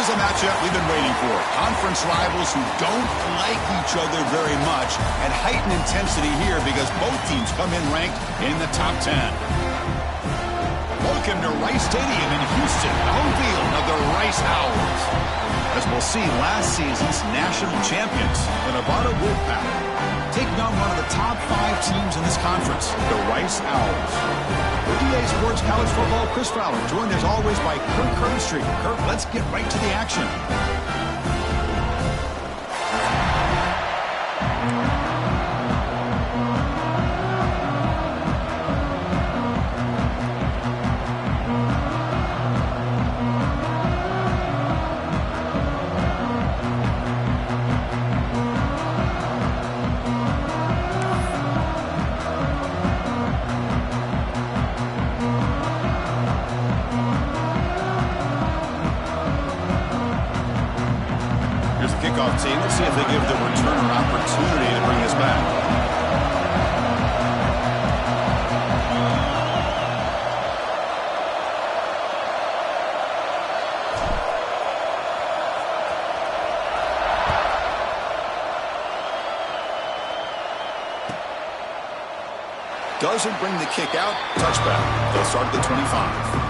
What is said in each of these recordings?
is a matchup we've been waiting for. Conference rivals who don't like each other very much, and heightened intensity here because both teams come in ranked in the top 10. Welcome to Rice Stadium in Houston, the home field of the Rice Owls. As we'll see, last season's national champions, the Nevada Wolfpack, taking on one of the top 5 teams in this conference, the Rice Owls. For EA Sports College Football, Chris Fowler, joined as always by Kirk Herbstreit. Kirk, let's get right to the action. Team. Let's see if they give the returner opportunity to bring this back. Doesn't bring the kick out. Touchback. They'll start at the 25.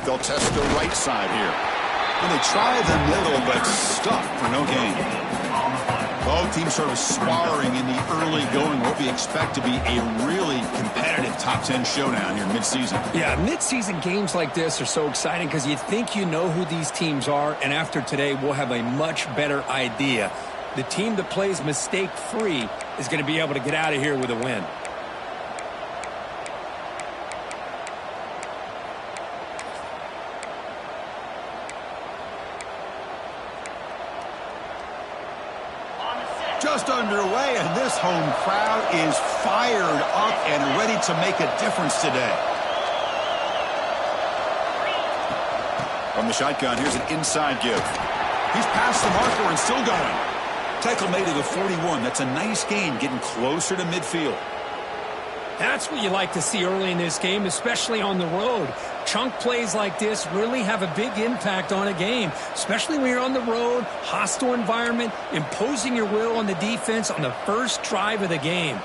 They'll test the right side here. And they try the middle, but stuffed for no gain. Both teams sort of sparring in the early going. What we expect to be a really competitive top 10 showdown here midseason. Yeah, midseason games like this are so exciting because you think you know who these teams are, and after today, we'll have a much better idea. The team that plays mistake-free is going to be able to get out of here with a win. Just underway, and this home crowd is fired up and ready to make a difference today. From the shotgun, here's an inside give. He's past the marker and still going. Tackle made at the 41. That's a nice gain, getting closer to midfield. That's what you like to see early in this game, especially on the road. Chunk plays like this really have a big impact on a game, especially when you're on the road, hostile environment, imposing your will on the defense on the first drive of the game.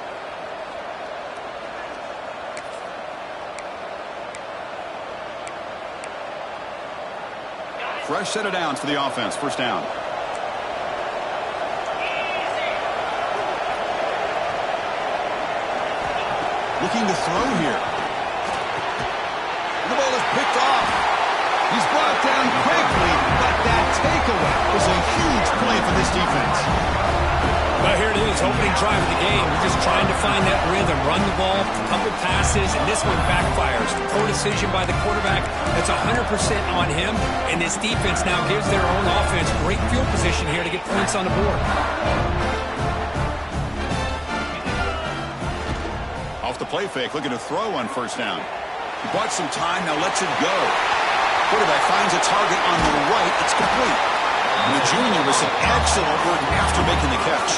Fresh set of downs for the offense. First down. Looking to throw here. The ball is picked off. He's brought down quickly, but that takeaway was a huge play for this defense. Well, here it is, opening drive of the game. We're just trying to find that rhythm, run the ball, a couple passes, and this one backfires. Poor decision by the quarterback. That's 100% on him, and this defense now gives their own offense great field position here to get points on the board. Off the play fake, looking to throw on first down. He bought some time, now lets it go. Quarterback finds a target on the right. It's complete. And the junior with some excellent work after making the catch.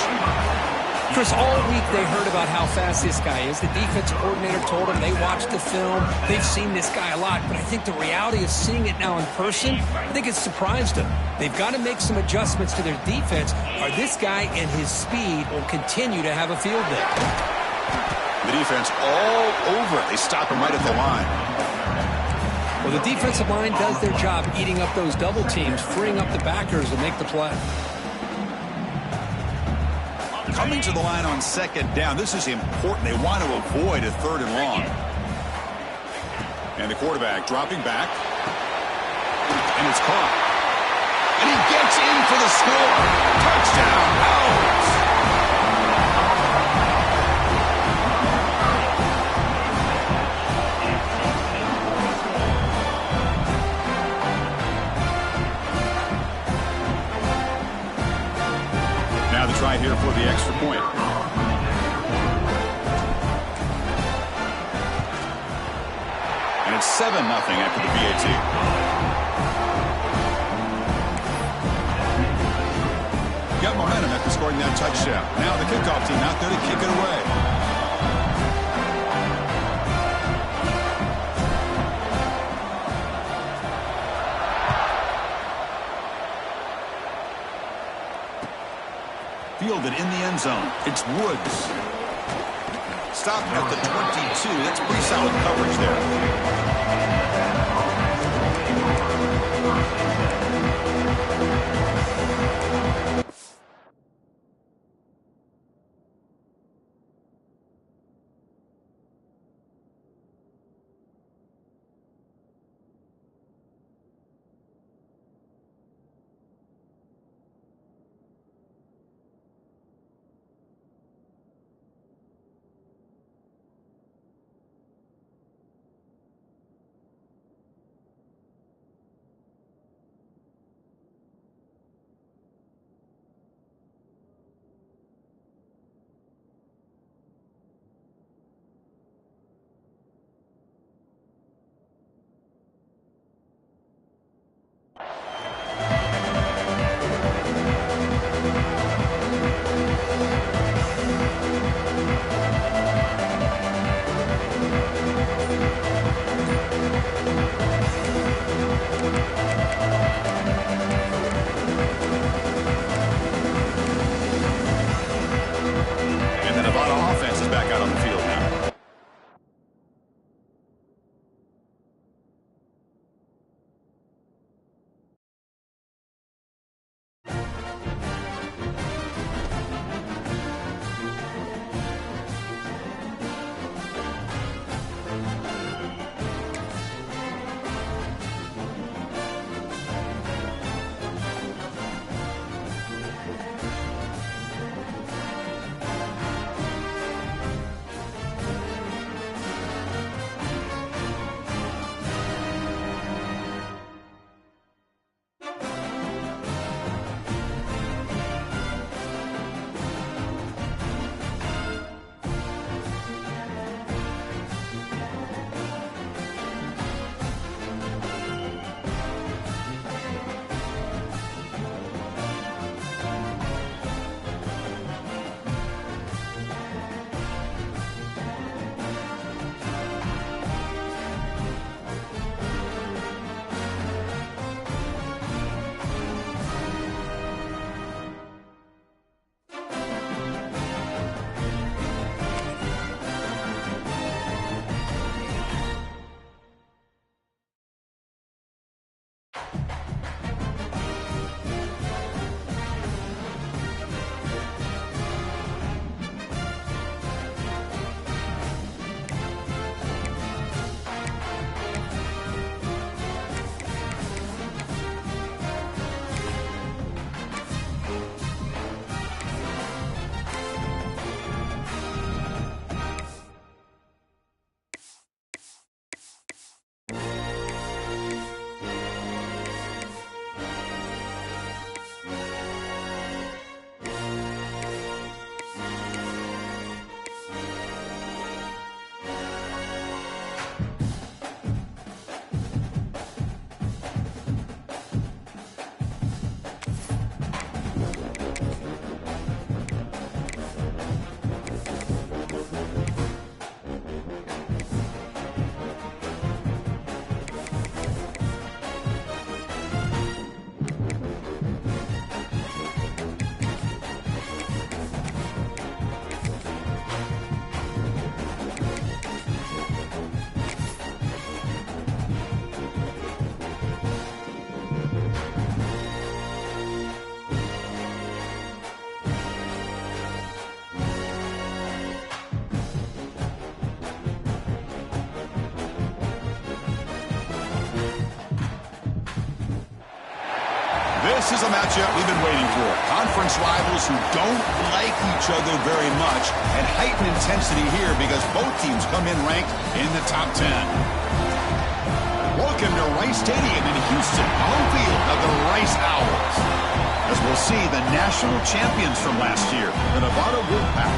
Chris, all week they heard about how fast this guy is. The defensive coordinator told them they watched the film. They've seen this guy a lot. But I think the reality of seeing it now in person, I think it's surprised them. They've got to make some adjustments to their defense, or this guy and his speed will continue to have a field day. The defense all over it. They stop him right at the line. Well, the defensive line does their job eating up those double teams, freeing up the backers to make the play. Coming to the line on second down. This is important. They want to avoid a third and long. And the quarterback dropping back. And it's caught. And he gets in for the score. Touchdown, Owls. point. And it's 7-0 after the PAT. Got momentum after scoring that touchdown. Now the kickoff team out there to kick it away. Fielded in the end zone. It's Woods. Stopped at the 22. That's pretty solid coverage there. This is a matchup we've been waiting for. Conference rivals who don't like each other very much, and heightened intensity here because both teams come in ranked in the top 10. Welcome to Rice Stadium in Houston, home field of the Rice Owls. as we'll see the national champions from last year, the Nevada Wolfpack,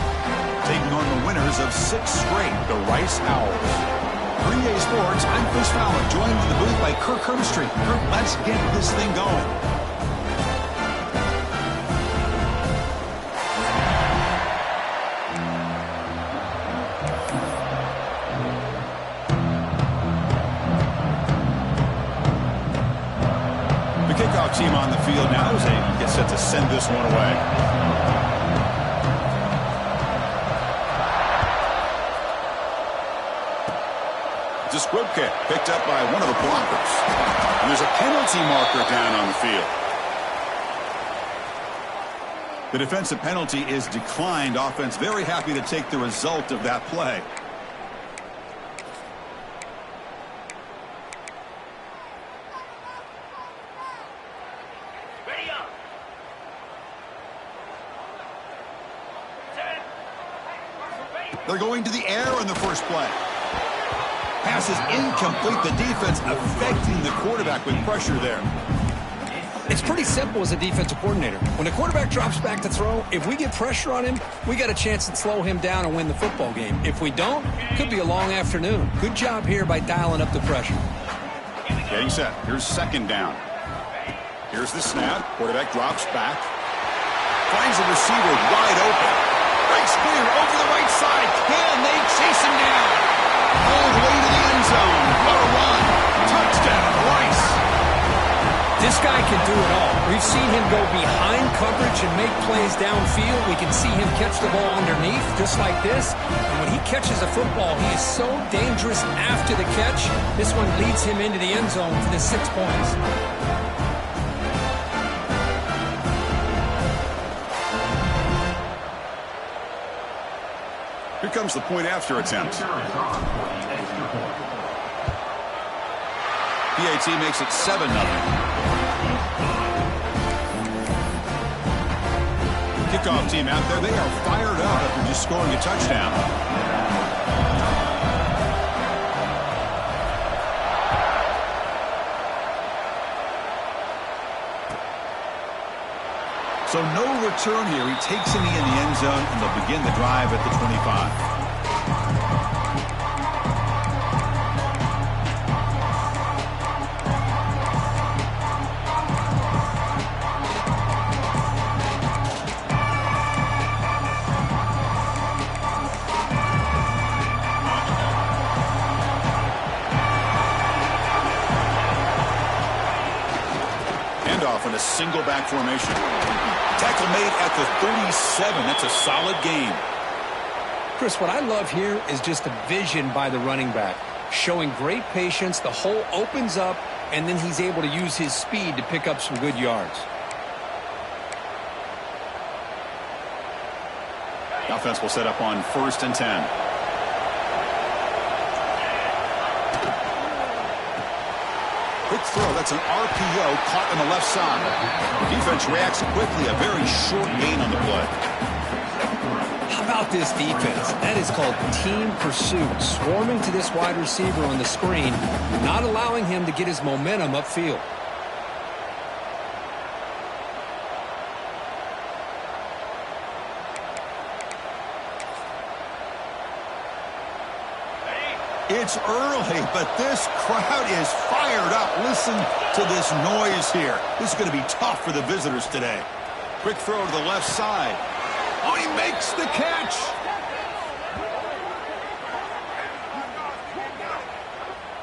taking on the winners of 6 straight, the Rice Owls. 3A Sports, I'm Chris Fowler, joined in the booth by Kirk Herbstreit. Kirk, let's get this thing going. The kickoff team on the field now as they get set to send this one away. It's a squib kick picked up by one of the blockers. And there's a penalty marker down on the field. The defensive penalty is declined. Offense very happy to take the result of that play. They're going to the air on the first play. Pass is incomplete. The defense affecting the quarterback with pressure there. It's pretty simple as a defensive coordinator. When the quarterback drops back to throw, if we get pressure on him, we got a chance to slow him down and win the football game. If we don't, could be a long afternoon. Good job here by dialing up the pressure. Getting set. Here's second down. Here's the snap. Quarterback drops back. Finds the receiver wide open. Breaks clear over the right side. Can they chase him down? All the way to the end zone. What a run. Touchdown, Rice. This guy can do it all. We've seen him go behind coverage and make plays downfield. We can see him catch the ball underneath, just like this. And when he catches a football, he is so dangerous after the catch. This one leads him into the end zone for the 6 points. Here comes the point after attempt. PAT makes it 7-0. Kickoff team out there, they are fired up after just scoring a touchdown. So no return here. He takes a knee in the end zone, and they'll begin the drive at the 25. In a single back formation. Tackle made at the 37. That's a solid gain. Chris, what I love here is just the vision by the running back. Showing great patience. The hole opens up, and then he's able to use his speed to pick up some good yards. The offense will set up on 1st and 10. Quick throw. That's an RPO caught on the left side. The defense reacts quickly. A very short gain on the play. How about this defense? That is called team pursuit. Swarming to this wide receiver on the screen, not allowing him to get his momentum upfield. It's early, but this crowd is fired up. Listen to this noise here. This is going to be tough for the visitors today. Quick throw to the left side. Oh, he makes the catch.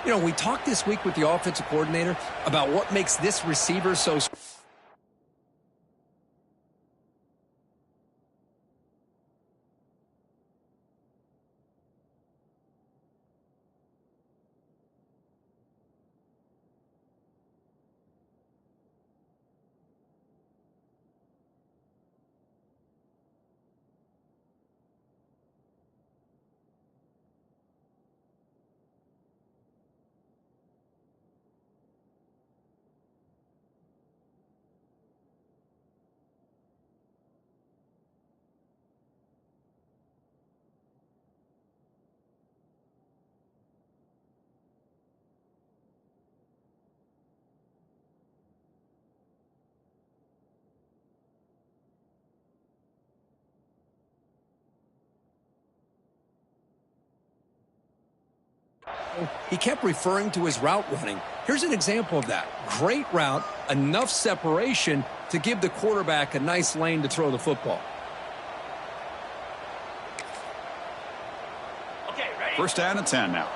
You know, we talked this week with the offensive coordinator about what makes this receiver so he kept referring to his route running. Here's an example of that. Great route, enough separation to give the quarterback a nice lane to throw the football. Okay, ready? First down and 10 now.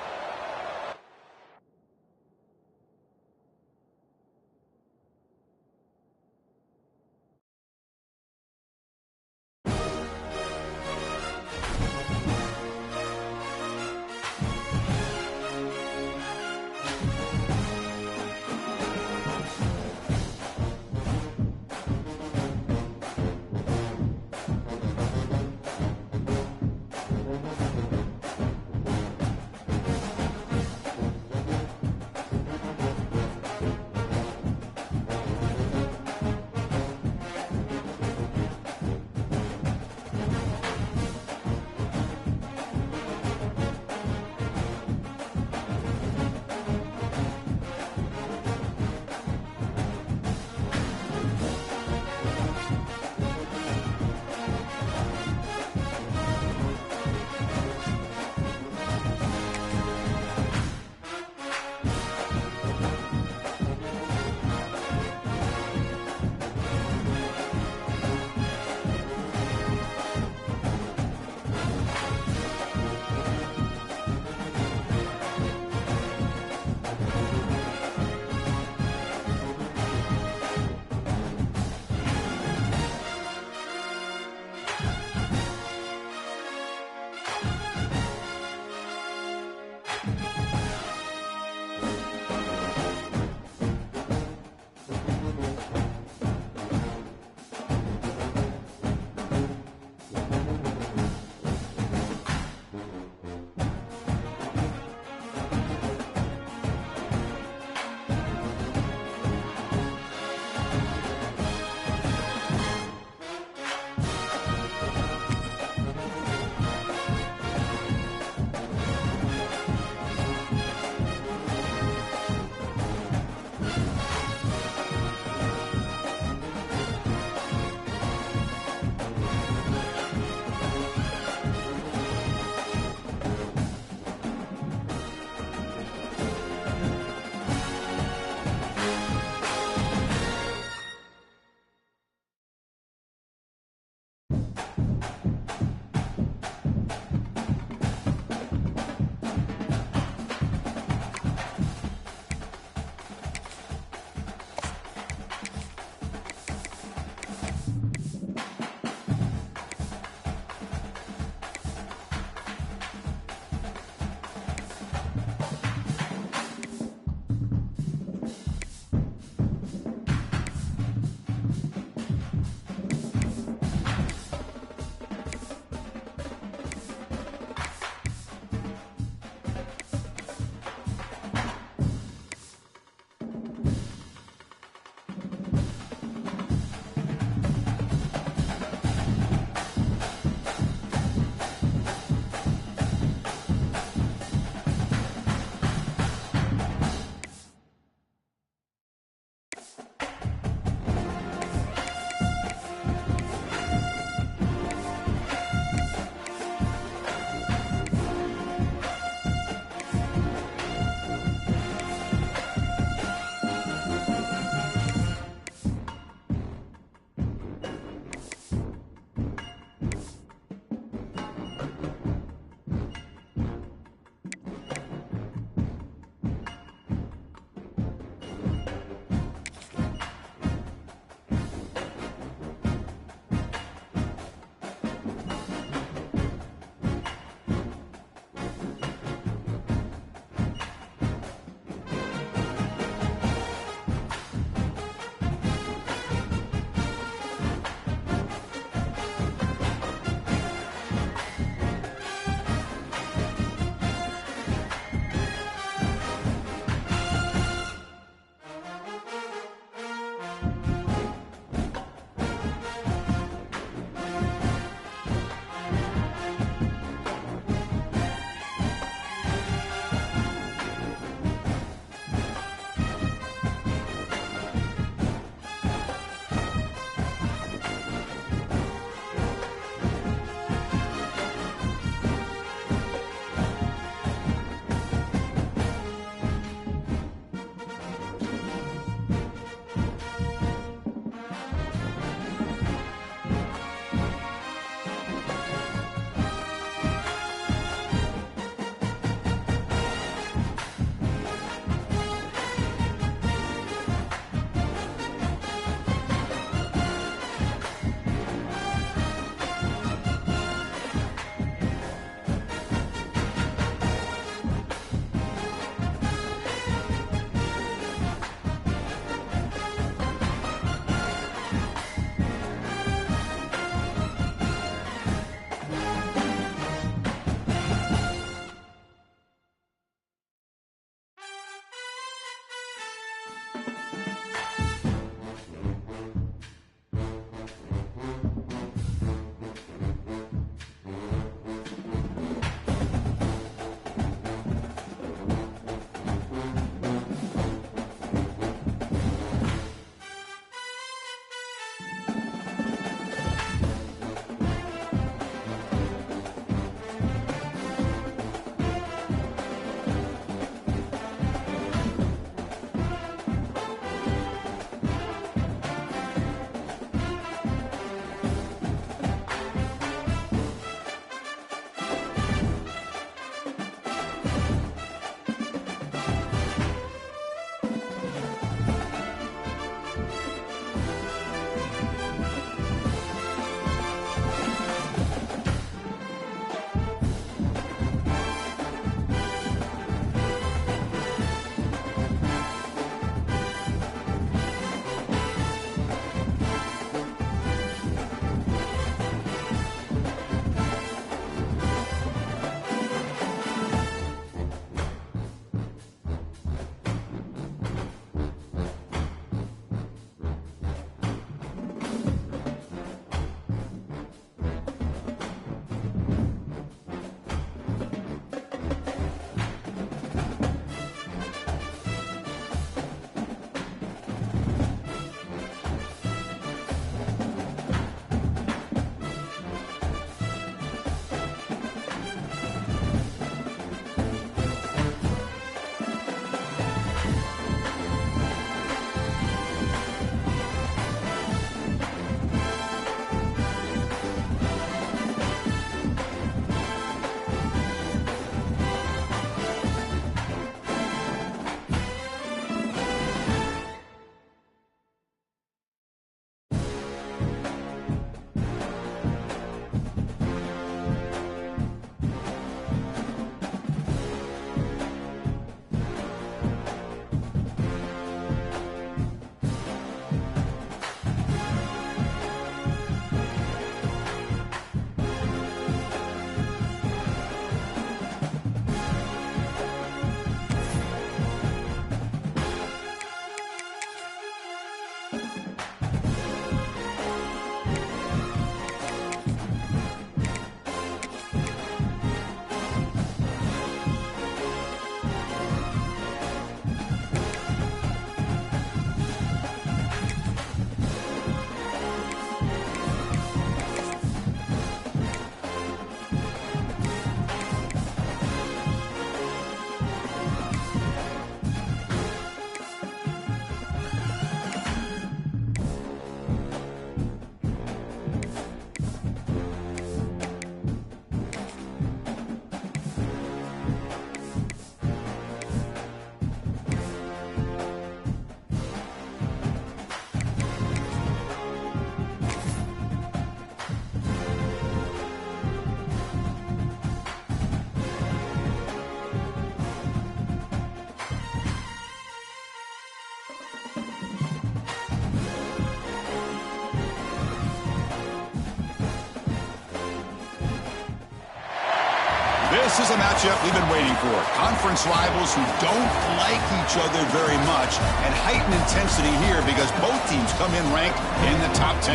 This is a matchup we've been waiting for. Conference rivals who don't like each other very much, and heightened intensity here because both teams come in ranked in the top 10.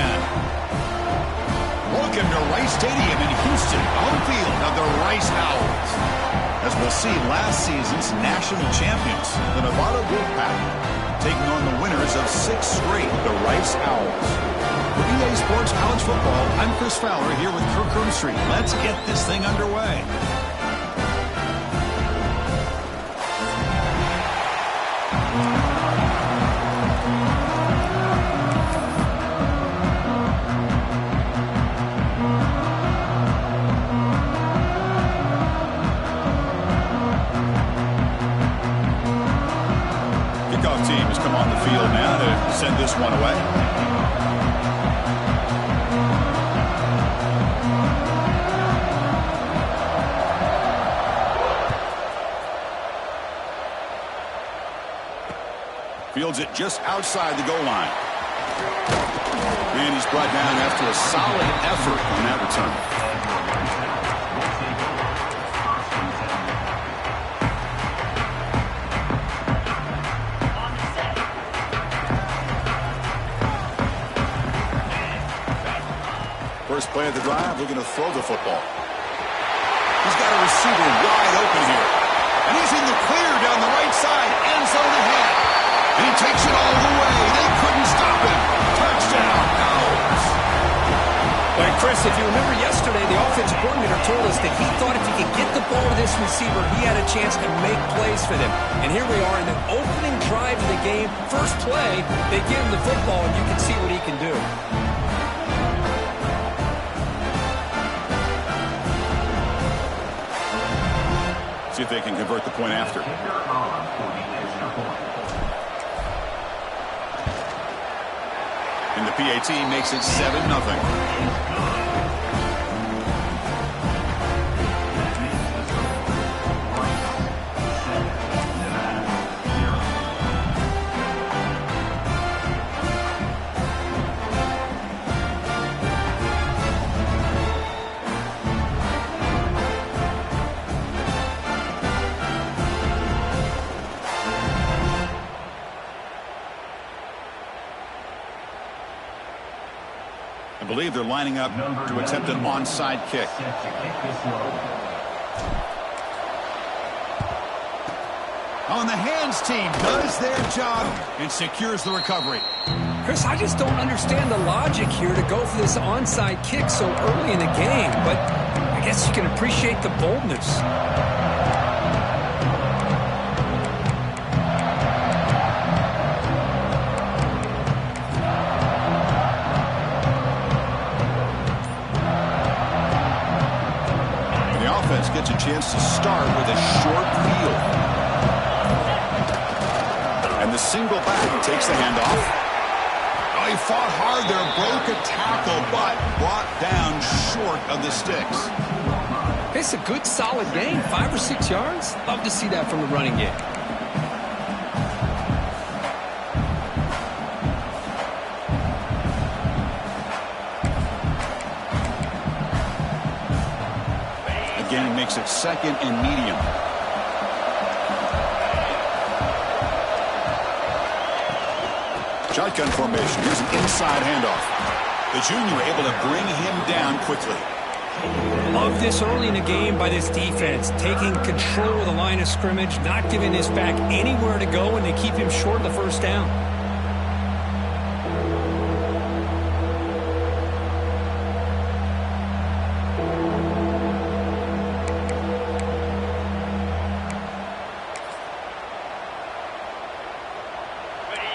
Welcome to Rice Stadium in Houston, home field of the Rice Owls. As we'll see, last season's national champions, the Nevada Wolfpack, taking on the winners of 6 straight, the Rice Owls. For EA Sports College Football, I'm Chris Fowler here with Kirk Street. Let's get this thing underway. Kickoff team has come on the field now to send this one away. Fields it just outside the goal line. And he's brought down after a solid effort on that return. Play of the drive, looking to throw the football. He's got a receiver wide open here. And he's in the clear down the right side. End zone ahead. And he takes it all the way. They couldn't stop him. Touchdown. Out. Well, Chris, if you remember yesterday, the offensive coordinator told us that he thought if he could get the ball to this receiver, he had a chance to make plays for them. And here we are in the opening drive of the game. First play, they give him the football, and you can see what he can do. See if they can convert the point after. And the PAT makes it 7-0. I believe they're lining up to attempt an onside kick. On the hands team does their job and secures the recovery. Chris, I just don't understand the logic here to go for this onside kick so early in the game, but I guess you can appreciate the boldness. Gets a chance to start with a short field. And the single back takes the handoff. Oh, he fought hard there, broke a tackle, but brought down short of the sticks. It's a good, solid game, 5 or 6 yards. Love to see that from the running game. Again, makes it second and medium. Shotgun formation. Here's an inside handoff. The junior able to bring him down quickly. Love this early in the game by this defense, taking control of the line of scrimmage, not giving this back anywhere to go, and they keep him short of the first down.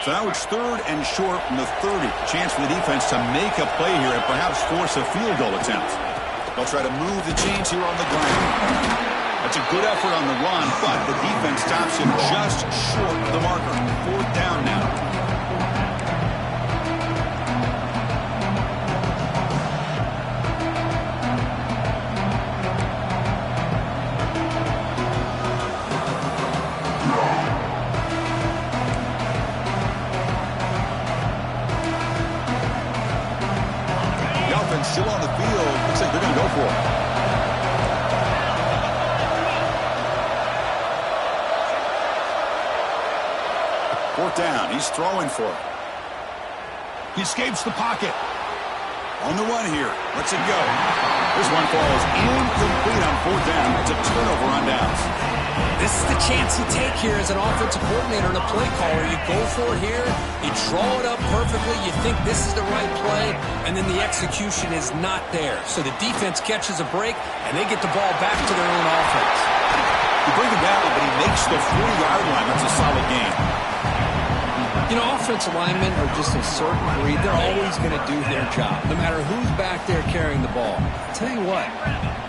So now it's third and short from the 30. Chance for the defense to make a play here and perhaps force a field goal attempt. They'll try to move the chains here on the ground. That's a good effort on the run, but the defense stops him just short of the marker. Fourth down now. Still on the field. Looks like they're going to go for it. Fourth down. He's throwing for it. He escapes the pocket. On the run here. Lets it go. This one falls incomplete on fourth down. It's a turnover on downs. This is the chance you take here as an offensive coordinator and a play caller. You go for it here, you draw it up perfectly, you think this is the right play, and then the execution is not there. So the defense catches a break, and they get the ball back to their own offense. You bring him down, but he makes the 40-yard line. That's a solid game. You know, offensive linemen are just a certain breed. They're always going to do their job, no matter who's back there carrying the ball. I'll tell you what,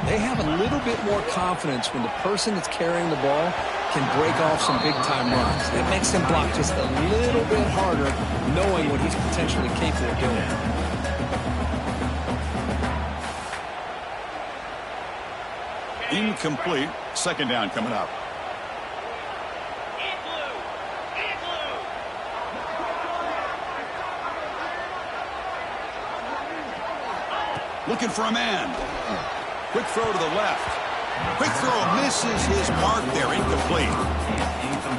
they have a little bit more confidence when the person that's carrying the ball can break off some big-time runs. It makes them block just a little bit harder, knowing what he's potentially capable of doing. Incomplete. Second down coming up. Looking for a man. Quick throw to the left. Quick throw misses his mark there. Incomplete.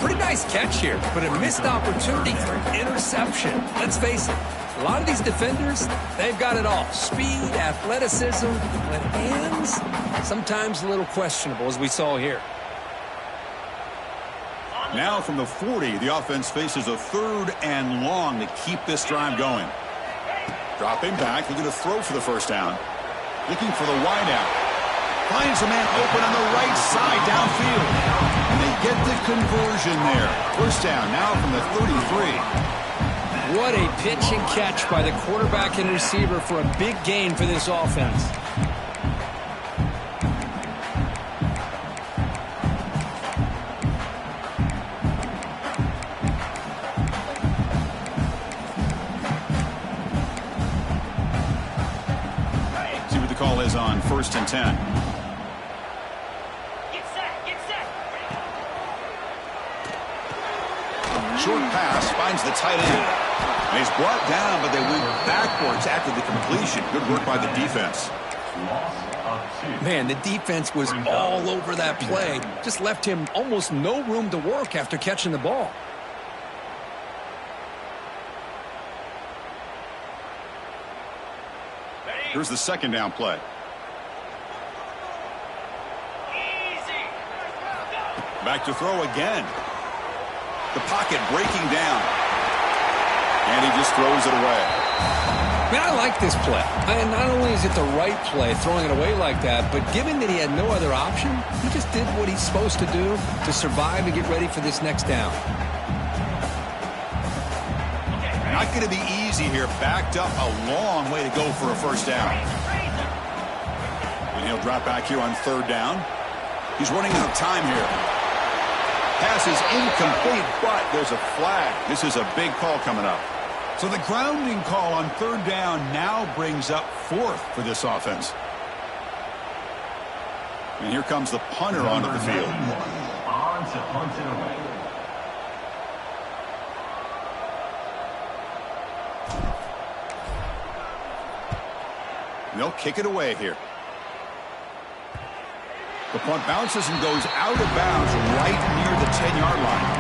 Pretty nice catch here, but a missed opportunity for interception. Let's face it, A lot of these defenders, they've got it all. Speed, athleticism, but hands, sometimes a little questionable, as we saw here. Now from the 40, the offense faces a 3rd and long to keep this drive going. Dropping back, looking to throw for the first down. Looking for the wideout. Finds a man open on the right side downfield. And they get the conversion there. First down now from the 33. What a pitch and catch by the quarterback and receiver for a big gain for this offense. See what the call is on 1st and 10. Short pass finds the tight end. And he's brought down, but they went backwards after the completion. Good work by the defense. Man, the defense was all over that play. Just left him almost no room to work after catching the ball. Here's the 2nd down play. Back to throw again. The pocket breaking down. And he just throws it away. Man, I like this play. And not only is it the right play, throwing it away like that, but given that he had no other option, he just did what he's supposed to do to survive and get ready for this next down. Not going to be easy here. Backed up a long way to go for a first down. And he'll drop back here on 3rd down. He's running out of time here. Pass is incomplete, but there's a flag. This is a big call coming up. So the grounding call on 3rd down now brings up 4th for this offense. And here comes the punter onto the field. On to punt it away. They'll kick it away here. The punt bounces and goes out of bounds right near the 10-yard line.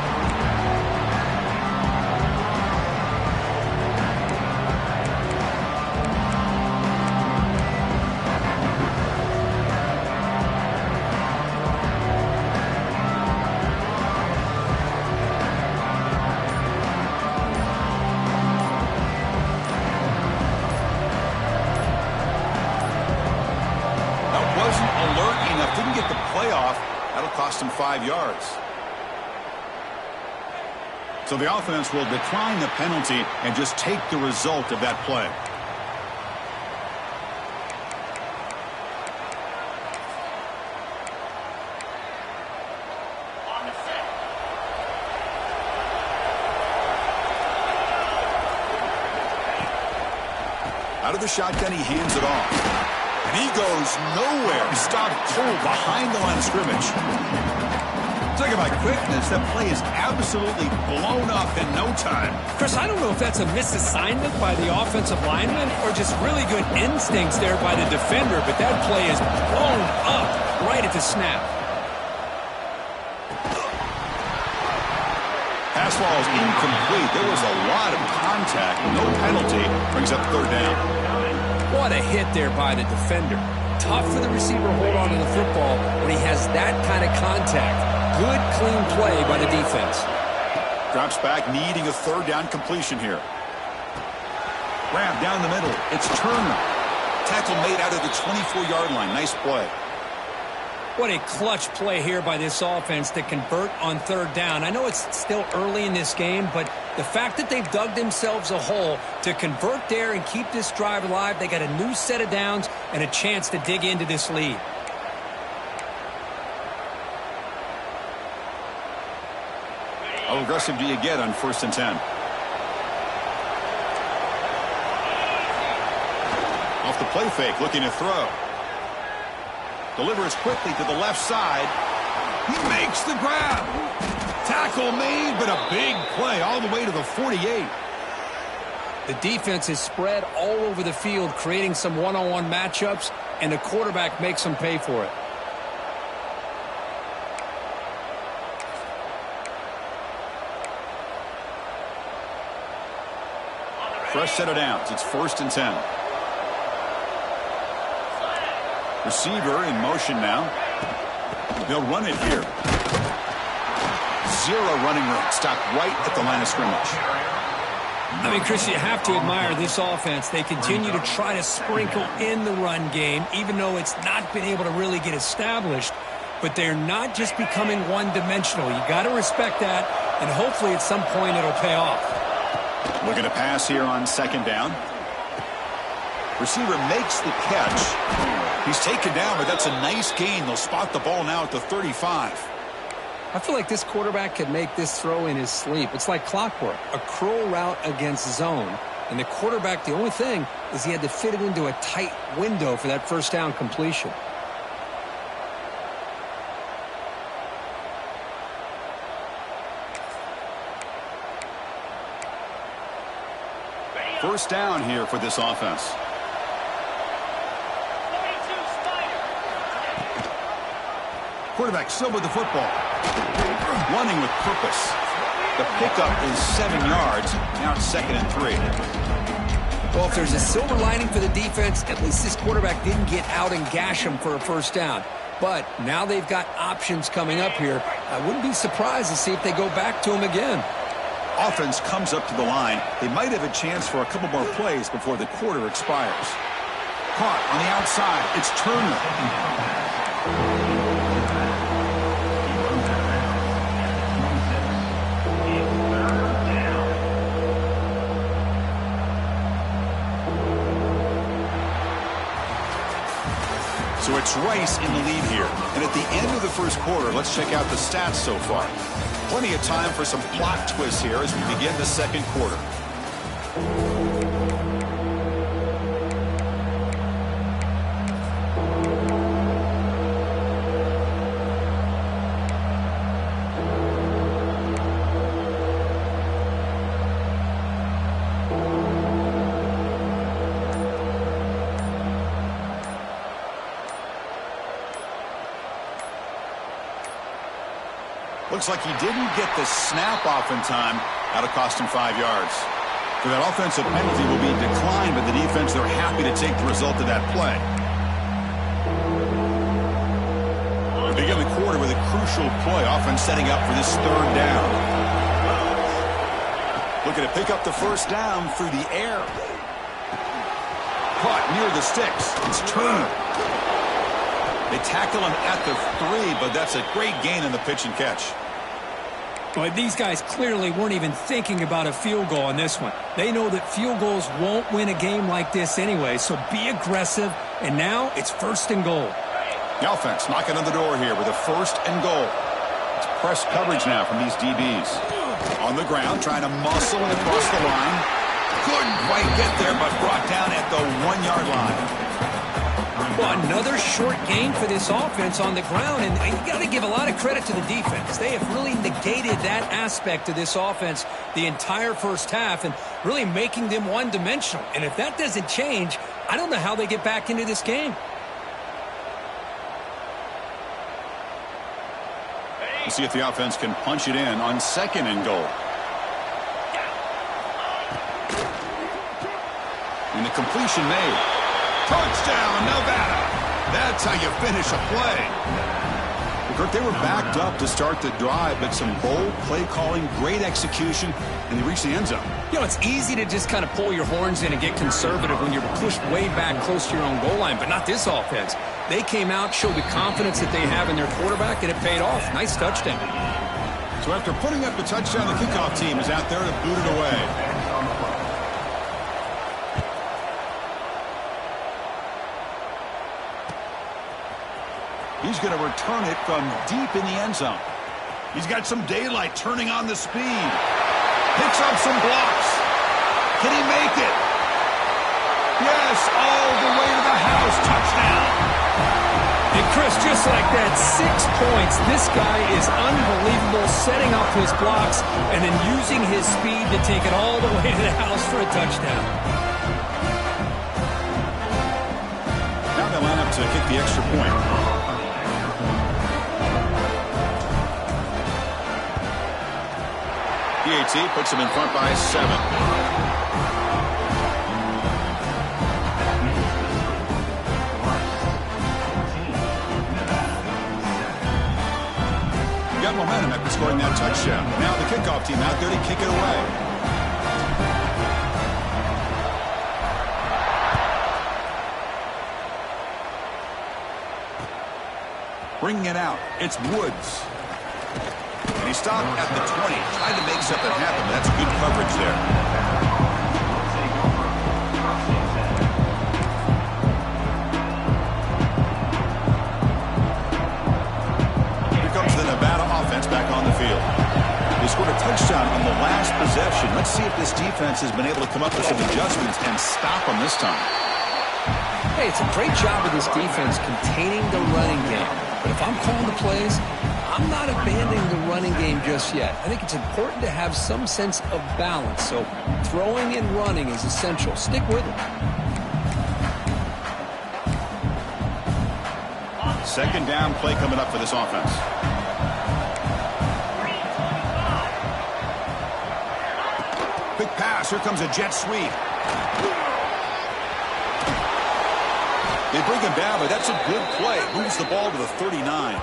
Didn't get the playoff. That'll cost him 5 yards. So the offense will decline the penalty and just take the result of that play. Out of the shotgun, he hands it off. And he goes nowhere. Stopped cold behind the line of scrimmage. Talking about quickness, that play is absolutely blown up in no time. Chris, I don't know if that's a misassignment by the offensive lineman or just really good instincts there by the defender, but that play is blown up right at the snap. Pass ball is incomplete. There was a lot of contact. No penalty. Brings up 3rd down. What a hit there by the defender. Tough for the receiver to hold on to the football when he has that kind of contact. Good, clean play by the defense. Drops back, needing a 3rd down completion here. Grab down the middle. It's Turner. Tackle made out of the 24-yard line. Nice play. What a clutch play here by this offense to convert on 3rd down. I know it's still early in this game, but the fact that they've dug themselves a hole to convert there and keep this drive alive, they got a new set of downs and a chance to dig into this lead. How aggressive do you get on 1st and 10? Off the play fake, looking to throw. Delivers quickly to the left side. He makes the grab. Tackle made, but a big play all the way to the 48. The defense is spread all over the field, creating some one-on-one matchups, and the quarterback makes them pay for it. Fresh set of downs. It's 1st and 10. Receiver in motion now. They'll run it here. 0 running room. Stopped right at the line of scrimmage. I mean, Chris, you have to admire this offense. They continue to try to sprinkle in the run game, even though it's not been able to really get established. But they're not just becoming one-dimensional. You got to respect that, and hopefully at some point it'll pay off. Looking to pass here on 2nd down. Receiver makes the catch. He's taken down, but that's a nice gain. They'll spot the ball now at the 35. I feel like this quarterback could make this throw in his sleep. It's like clockwork, a curl route against zone. And the quarterback, the only thing is he had to fit it into a tight window for that 1st down completion. First down here for this offense. Quarterback still with the football. Running with purpose. The pickup is 7 yards. Now it's 2nd and 3. Well, if there's a silver lining for the defense, at least this quarterback didn't get out and gash him for a 1st down. But now they've got options coming up here. I wouldn't be surprised to see if they go back to him again. Offense comes up to the line. They might have a chance for a couple more plays before the quarter expires. Caught on the outside. It's Turner. So it's Rice in the lead here. And at the end of the 1st quarter, let's check out the stats so far. Plenty of time for some plot twists here as we begin the 2nd quarter. Looks like he didn't get the snap off in time. That'll cost him 5 yards. For that offensive penalty will be declined by the defense. They're happy to take the result of that play. We begin the quarter with a crucial play. Offense setting up for this 3rd down. Looking to pick up the 1st down through the air. Caught near the sticks. It's Turner. They tackle him at the 3, but that's a great gain in the pitch and catch. But these guys clearly weren't even thinking about a field goal on this one. They know that field goals won't win a game like this anyway, so be aggressive, and now it's 1st and goal. The offense knocking on the door here with a 1st and goal. It's press coverage now from these DBs. On the ground, trying to muscle it across the line. Couldn't quite get there, but brought down at the 1-yard line. Well, another short gain for this offense on the ground, and you got to give a lot of credit to the defense. They have really negated that aspect of this offense the entire 1st half and really making them one-dimensional. And if that doesn't change, I don't know how they get back into this game. We'll see if the offense can punch it in on 2nd and goal. And the completion made. Touchdown, Nevada. That's how you finish a play. Well, Kirk, they were backed up to start the drive, but some bold play calling, great execution, and they reached the end zone. You know, it's easy to just kind of pull your horns in and get conservative when you're pushed way back close to your own goal line, but not this offense. They came out, showed the confidence that they have in their quarterback, and it paid off. Nice touchdown. So after putting up the touchdown, the kickoff team is out there to boot it away. He's going to return it from deep in the end zone. He's got some daylight turning on the speed. Picks up some blocks. Can he make it? Yes, all the way to the house. Touchdown. And Chris, just like that, 6 points. This guy is unbelievable, setting up his blocks and then using his speed to take it all the way to the house for a touchdown. Now they line up to kick the extra point. PAT puts them in front by 7. Got momentum after scoring that touchdown. Now the kickoff team out there to kick it away. Bringing it out, it's Woods. And he stopped at the 20, trying to make something happen, but that's good coverage there. Here comes the Nevada offense back on the field. They scored a touchdown on the last possession. Let's see if this defense has been able to come up with some adjustments and stop them this time. Hey, it's a great job of this defense containing the running game. But if I'm calling the plays, I'm not abandoning the running game just yet. I think it's important to have some sense of balance. So throwing and running is essential. Stick with it. Second down play coming up for this offense. Quick pass. Here comes a jet sweep. They bring him down, but that's a good play. Moves the ball to the 39.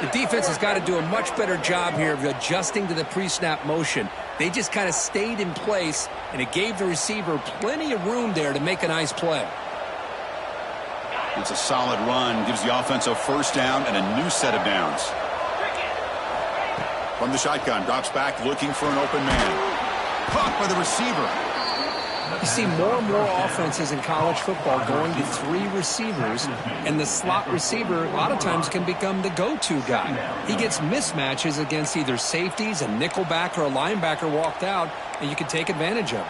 The defense has got to do a much better job here of adjusting to the pre-snap motion. They just kind of stayed in place, and it gave the receiver plenty of room there to make a nice play. It's a solid run. Gives the offense a first down and a new set of downs. From the shotgun, drops back looking for an open man. Caught by the receiver. You see more and more offenses in college football going to 3 receivers, and the slot receiver a lot of times can become the go-to guy. He gets mismatches against either safeties, a nickelback, or a linebacker walked out, and you can take advantage of it.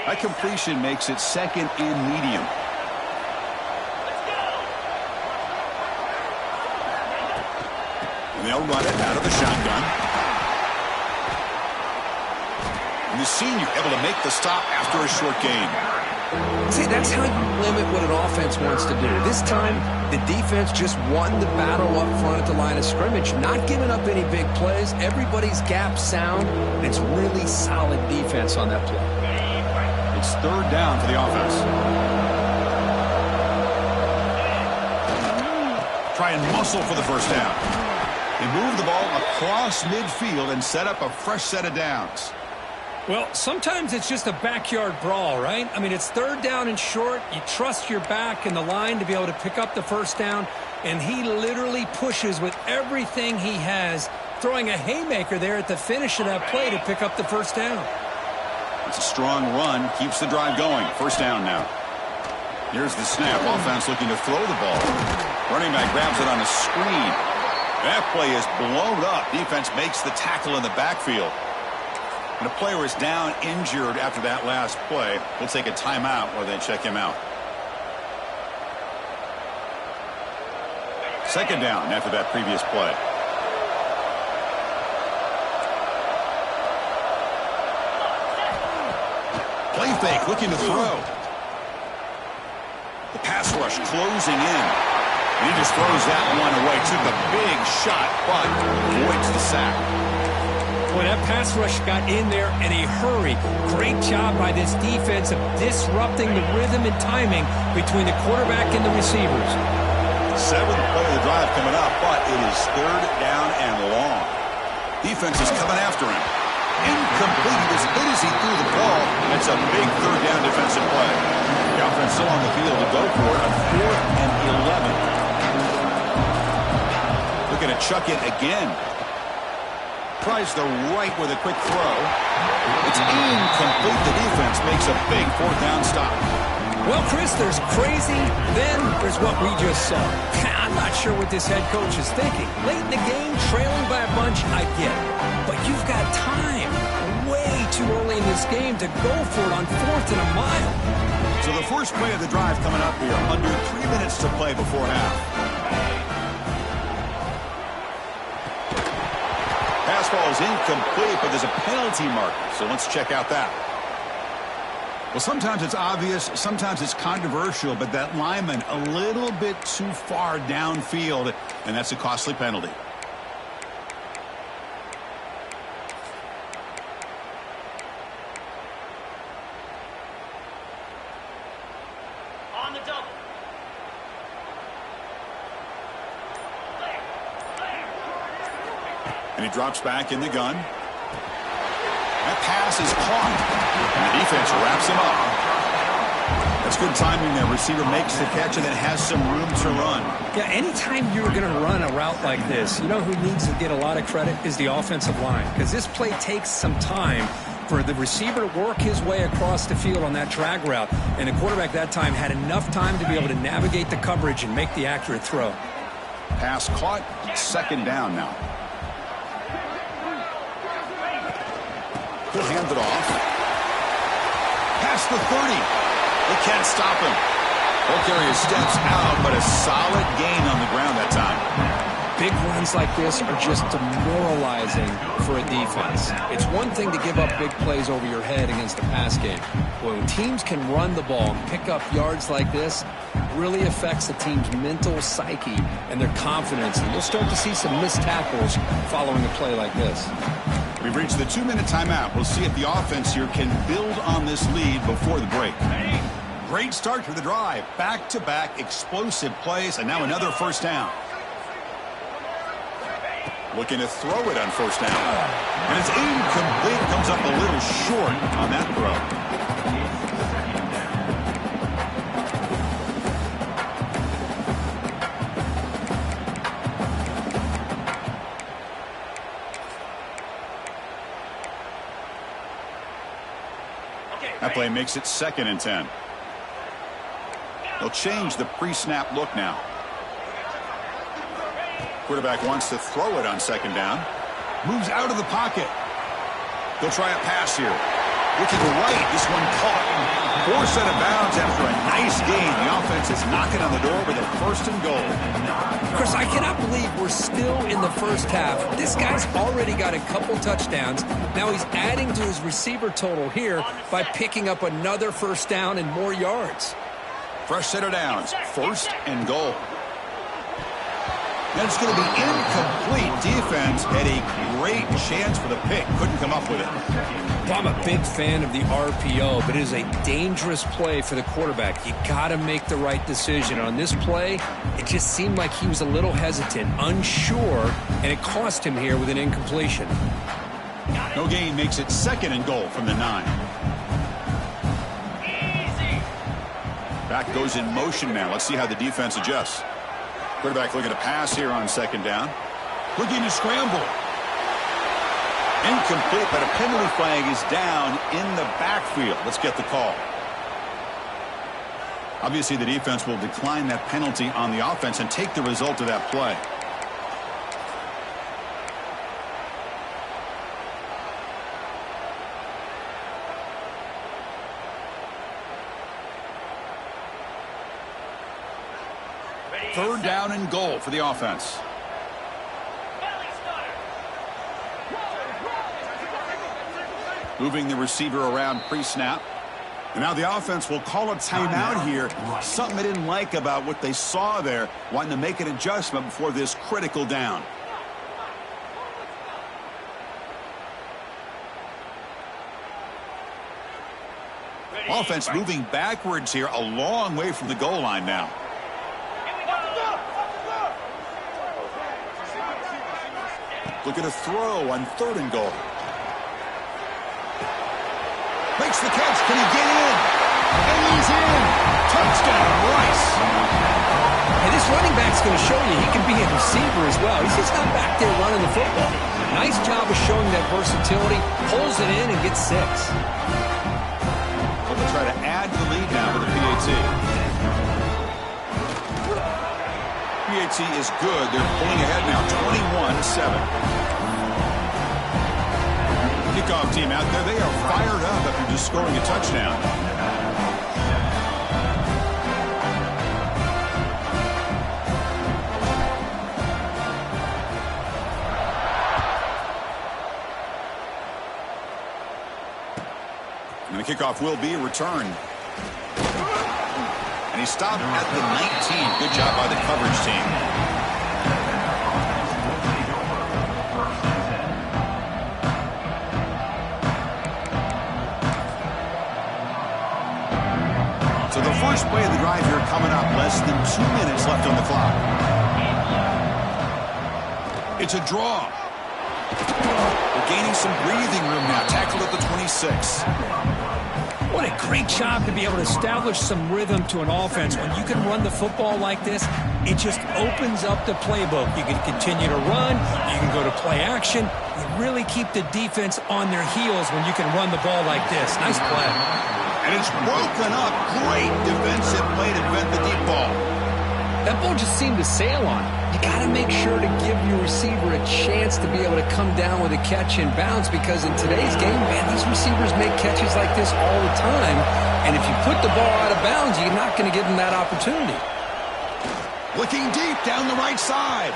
That completion makes it second and medium. They'll run it out of the shotgun. And the senior able to make the stop after a short gain. See, that's how you limit what an offense wants to do. This time, the defense just won the battle up front at the line of scrimmage, not giving up any big plays. Everybody's gap sound, and it's really solid defense on that play. It's third down for the offense. Try and muscle for the first down. They move the ball across midfield and set up a fresh set of downs. Well, sometimes it's just a backyard brawl, right? I mean, it's third down and short. You trust your back and the line to be able to pick up the first down, and he literally pushes with everything he has, throwing a haymaker there at the finish of that play to pick up the first down. It's a strong run, keeps the drive going. First down now. Here's the snap. Offense looking to throw the ball. Running back grabs it on a screen. That play is blown up. Defense makes the tackle in the backfield. And a player is down injured after that last play. We'll take a timeout while they check him out. Second down after that previous play. Play fake, looking to throw. The pass rush closing in. And he just throws that one away. Took a big shot, but avoids the sack. Boy, that pass rush got in there in a hurry. Great job by this defense of disrupting the rhythm and timing between the quarterback and the receivers. Seventh play of the drive coming up, but it is third down and long. Defense is coming after him. Incomplete. As good as he threw the ball, that's a big third down defensive play. The offense still on the field to go for it on 4th and 11. Looking to chuck it again. Tries the right with a quick throw. It's incomplete. The defense makes a big 4th down stop. Well, Chris, there's crazy, then there's what we just saw. I'm not sure what this head coach is thinking. Late in the game, trailing by a bunch, I get it. But you've got time. Way too early in this game to go for it on 4th and a mile. So the first play of the drive coming up here. Under 3 minutes to play before half. Pass ball is incomplete, but there's a penalty marker. So let's check out that. Well, sometimes it's obvious, sometimes it's controversial, but that lineman a little bit too far downfield, and that's a costly penalty. And he drops back in the gun. That pass is caught. And the defense wraps him up. That's good timing there. Receiver makes the catch and then has some room to run. Yeah, anytime you're going to run a route like this, you know who needs to get a lot of credit is the offensive line. Because this play takes some time for the receiver to work his way across the field on that drag route. And the quarterback that time had enough time to be able to navigate the coverage and make the accurate throw. Pass caught. Second down now. He'll hand it off. Past the 30. They can't stop him. Carrier steps out, but a solid gain on the ground that time. Big runs like this are just demoralizing for a defense. It's one thing to give up big plays over your head against the pass game. When teams can run the ball and pick up yards like this, it really affects the team's mental psyche and their confidence. And you'll start to see some missed tackles following a play like this. We've reached the 2-minute timeout. We'll see if the offense here can build on this lead before the break. Great start to the drive. Back-to-back explosive plays, and now another first down. Looking to throw it on first down. And it's incomplete. Comes up a little short on that throw. That play makes it 2nd and 10. They'll change the pre-snap look now. Quarterback wants to throw it on 2nd down. Moves out of the pocket. They'll try a pass here. Looking right, this one caught. Forced out of bounds after a nice gain. The offense is knocking on the door with a 1st and goal. Chris, I cannot believe we're still in the first half. This guy's already got a couple touchdowns. Now he's adding to his receiver total here by picking up another first down and more yards. Fresh set of downs. 1st and goal. And it's going to be incomplete. Defense had a great chance for the pick. Couldn't come up with it. Well, I'm a big fan of the RPO, but it is a dangerous play for the quarterback. You got to make the right decision. On this play, it just seemed like he was a little hesitant, unsure, and it cost him here with an incompletion. No gain makes it 2nd and goal from the 9. Back goes in motion now. Let's see how the defense adjusts. Quarterback looking to pass here on 2nd down. Looking to scramble. Incomplete, but a penalty flag is down in the backfield. Let's get the call. Obviously, the defense will decline that penalty on the offense and take the result of that play. Third down and goal for the offense. Moving the receiver around pre-snap. And now the offense will call a timeout here. Something they didn't like about what they saw there. Wanting to make an adjustment before this critical down. Offense moving backwards here, a long way from the goal line now. Looking to throw on 3rd and goal. Makes the catch. Can he get in? And he's in. Touchdown, Rice. And this running back's going to show you he can be a receiver as well. He's just not back there running the football. Nice job of showing that versatility. Pulls it in and gets 6. Well, they'll try to add to the lead now with the PAT. PAT is good. They're pulling ahead now, 21-7. Kickoff team out there. They are fired up after just scoring a touchdown. And the kickoff will be a return. And he stopped at the 19. Good job by the coverage team. first play of the drive here coming up. Less than 2 minutes left on the clock. It's a draw. We're gaining some breathing room now. Tackled at the 26. What a great job to be able to establish some rhythm to an offense. When you can run the football like this, it just opens up the playbook. You can continue to run. You can go to play action. You really keep the defense on their heels when you can run the ball like this. Nice play. And it's broken up. Great defensive play to prevent the deep ball. That ball just seemed to sail on it. You got to make sure to give your receiver a chance to be able to come down with a catch and bounce, because in today's game, man, these receivers make catches like this all the time. And if you put the ball out of bounds, you're not going to give them that opportunity. Looking deep down the right side.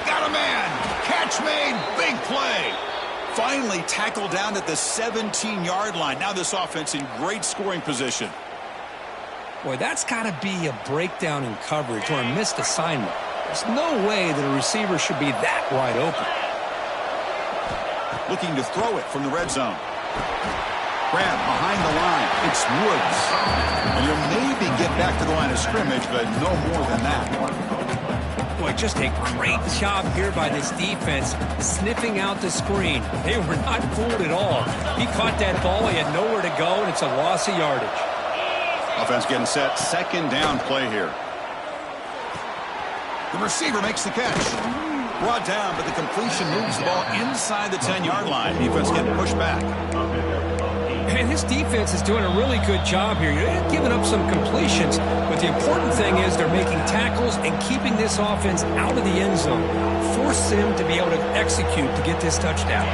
Got a man. Catch made. Big play. Finally tackled down at the 17-yard line. Now this offense in great scoring position. Boy, that's got to be a breakdown in coverage or a missed assignment. There's no way that a receiver should be that wide open. Looking to throw it from the red zone. Grab behind the line. It's Woods. And he'll maybe get back to the line of scrimmage, but no more than that. Boy, just a great job here by this defense, sniffing out the screen. They were not fooled at all. He caught that ball. He had nowhere to go, and it's a loss of yardage. Offense getting set. Second down play here. The receiver makes the catch. Brought down, but the completion moves the ball inside the 10-yard line. Defense getting pushed back. And this defense is doing a really good job here. You're giving up some completions, but the important thing is they're making tackles and keeping this offense out of the end zone. Force them to be able to execute to get this touchdown.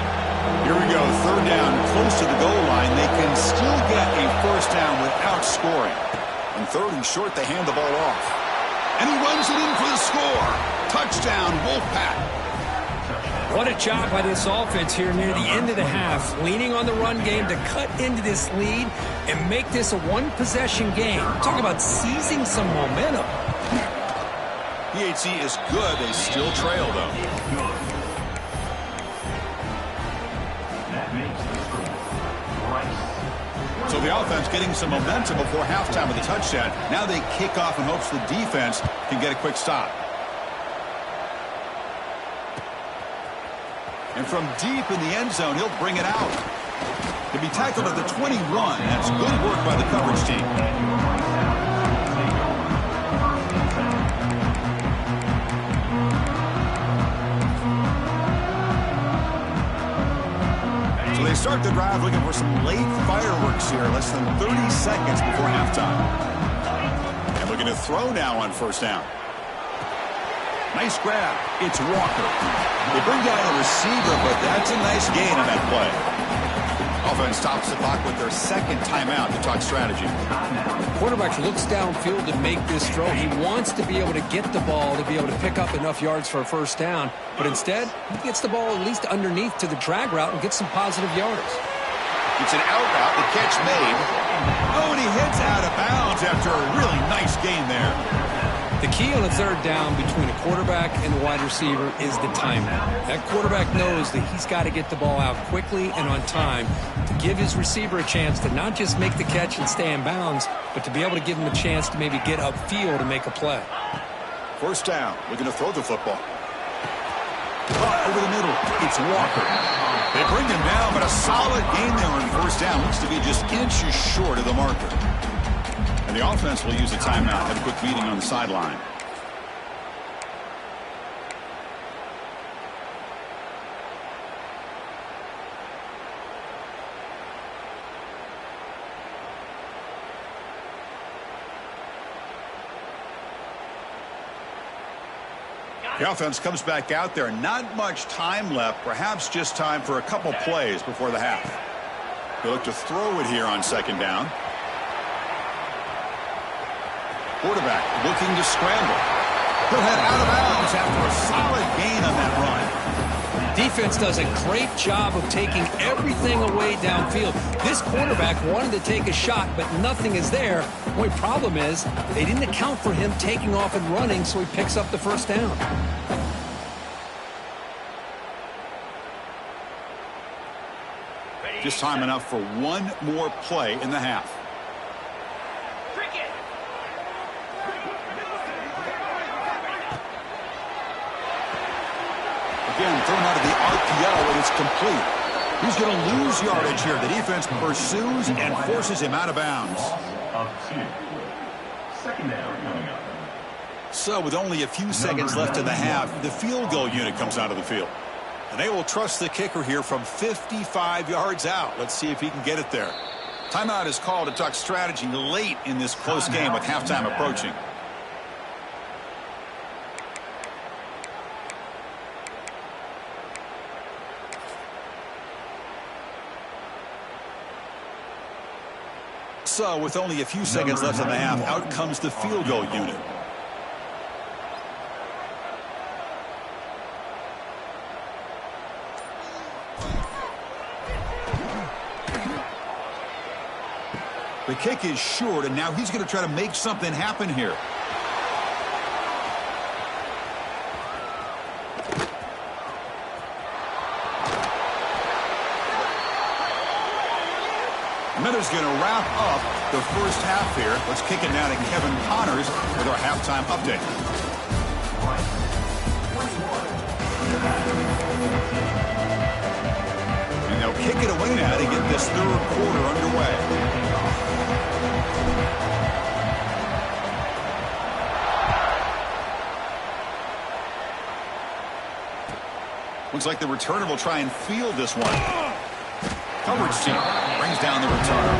Here we go. Third down, close to the goal line. They can still get a first down without scoring. And third and short, they hand the ball off. And he runs it in for the score. Touchdown, Wolfpack. What a job by this offense here near the end of the half, leaning on the run game to cut into this lead and make this a one-possession game. Talk about seizing some momentum. PHC is good. They still trail, though. So the offense getting some momentum before halftime with a touchdown. Now they kick off in hopes the defense can get a quick stop. And from deep in the end zone, he'll bring it out. To be tackled at the 21. That's good work by the coverage team. So they start the drive looking for some late fireworks here. Less than 30 seconds before halftime. And looking to throw now on first down. Nice grab. It's Walker. They bring down a receiver, but that's a nice gain on that play. Offense stops the clock with their second timeout to talk strategy. Quarterback looks downfield to make this throw. He wants to be able to get the ball to be able to pick up enough yards for a first down. But instead, he gets the ball at least underneath to the drag route and gets some positive yards. It's an out route. The catch made. Oh, and he hits out of bounds after a really nice gain there. The key on a third down between a quarterback and a wide receiver is the timing. That quarterback knows that he's got to get the ball out quickly and on time to give his receiver a chance to not just make the catch and stay in bounds, but to be able to give him a chance to maybe get upfield and make a play. First down. Looking to throw the football. Over the middle. It's Walker. They bring him down, but a solid gain there on first down. Looks to be just inches short of the marker. And the offense will use a timeout. Have a quick meeting on the sideline. The offense comes back out there. Not much time left. Perhaps just time for a couple plays before the half. They look to throw it here on second down. Quarterback looking to scramble. He'll head out of bounds after a solid gain on that run. Defense does a great job of taking everything away downfield. This quarterback wanted to take a shot, but nothing is there. The only problem is they didn't account for him taking off and running, so he picks up the first down. Just time enough for one more play in the half. Again, thrown out of the RPO, and it's complete. He's going to lose yardage here. The defense pursues and forces him out of bounds. Of 2. Second down coming up. So with only a few seconds left in the half, the field goal unit comes out of the field. And they will trust the kicker here from 55 yards out. Let's see if he can get it there. Timeout is called to talk strategy late in this close game with halftime approaching. So with only a few seconds left in the half, out comes the field goal unit. The kick is short, and now he's going to try to make something happen here. Miller's going to wrap up the first half here. Let's kick it now to Kevin Connors with our halftime update. And they'll kick it away now to get this third quarter underway. Looks like the returner will try and field this one. Coverage team brings down the return.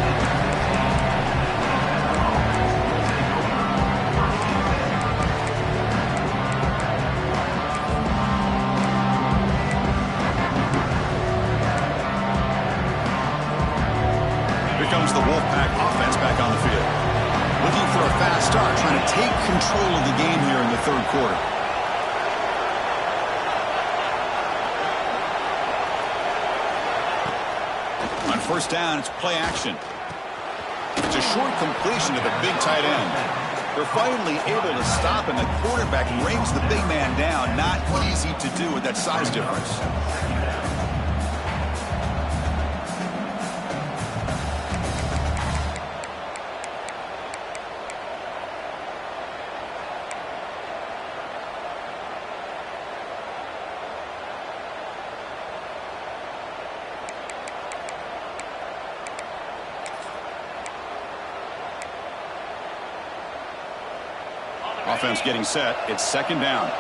Here comes the Wolfpack offense back on the field. Looking for a fast start, trying to take control of the game here in the third quarter. First down, it's play action. It's a short completion to the big tight end. They're finally able to stop, and the quarterback brings the big man down. Not easy to do with that size difference. Offense getting set. It's second down.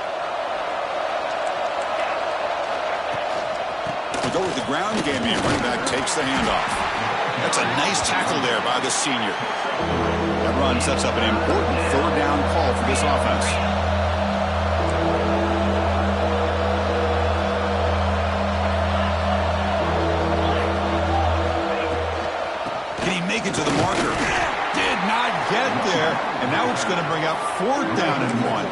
We go with the ground game here. Running back takes the handoff. That's a nice tackle there by the senior. That run sets up an important third down call for this offense. Can he make it to the marker? Get there, and now it's going to bring up fourth down and 1.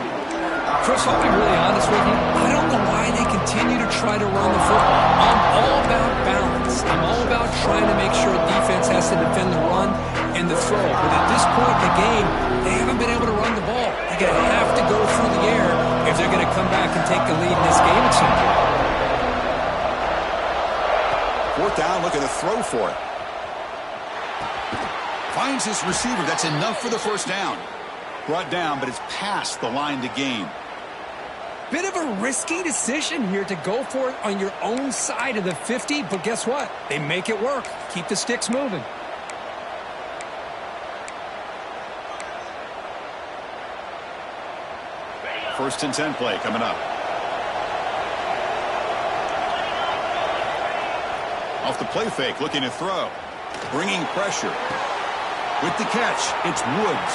Chris, I'll be really honest with you. I don't know why they continue to try to run the football. I'm all about balance. I'm all about trying to make sure defense has to defend the run and the throw. But at this point in the game, they haven't been able to run the ball. They're going to have to go through the air if they're going to come back and take the lead in this game at some point. Fourth down, looking to throw for it. Finds his receiver. That's enough for the first down. Brought down, but it's past the line to gain. Bit of a risky decision here to go for it on your own side of the 50, but guess what? They make it work. Keep the sticks moving. First and 10 play coming up. Off the play fake, looking to throw. Bringing pressure. With the catch, it's Woods.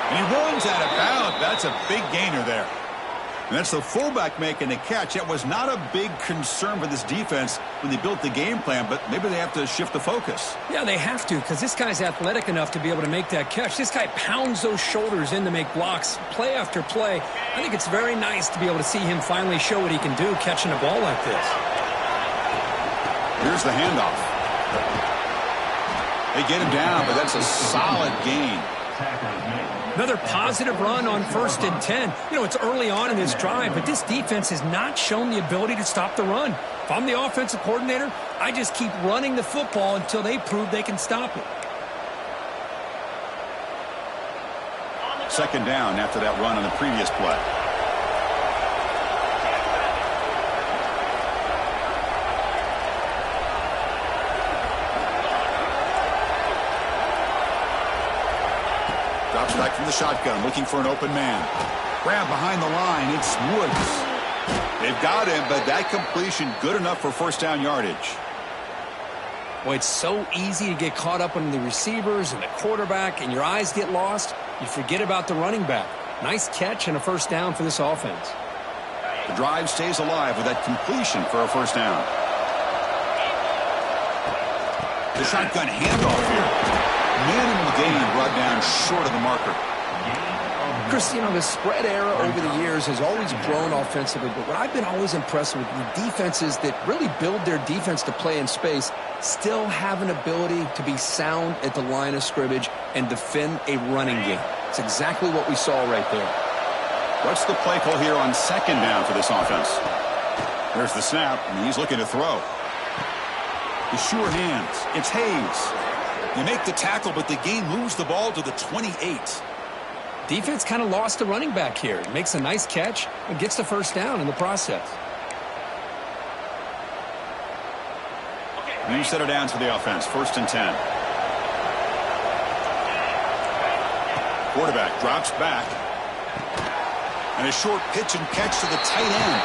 And he runs out of bounds. That's a big gainer there. And that's the fullback making the catch. That was not a big concern for this defense when they built the game plan, but maybe they have to shift the focus. Yeah, they have to, because this guy's athletic enough to be able to make that catch. This guy pounds those shoulders in to make blocks play after play. I think it's very nice to be able to see him finally show what he can do catching a ball like this. Here's the handoff. They get him down, but that's a solid gain. Another positive run on 1st and 10. You know, it's early on in this drive, but this defense has not shown the ability to stop the run. If I'm the offensive coordinator, I just keep running the football until they prove they can stop it. Second down after that run on the previous play. Drops back from the shotgun, looking for an open man. Grab behind the line. It's Woods. They've got him, but that completion good enough for first down yardage. Well, it's so easy to get caught up on the receivers and the quarterback, and your eyes get lost. You forget about the running back. Nice catch and a first down for this offense. The drive stays alive with that completion for a first down. The shotgun handoff here. Minimal gain brought down short of the marker. Chris, you know, the spread era over the years has always grown offensively, but what I've been always impressed with the defenses that really build their defense to play in space still have an ability to be sound at the line of scrimmage and defend a running game. It's exactly what we saw right there. What's the play call here on second down for this offense? There's the snap, and he's looking to throw. The sure hands. It's Hayes. You make the tackle, but the game moves the ball to the 28. Defense kind of lost the running back here. Makes a nice catch and gets the first down in the process. New set of downs for the offense. 1st and 10. Quarterback drops back. And a short pitch and catch to the tight end.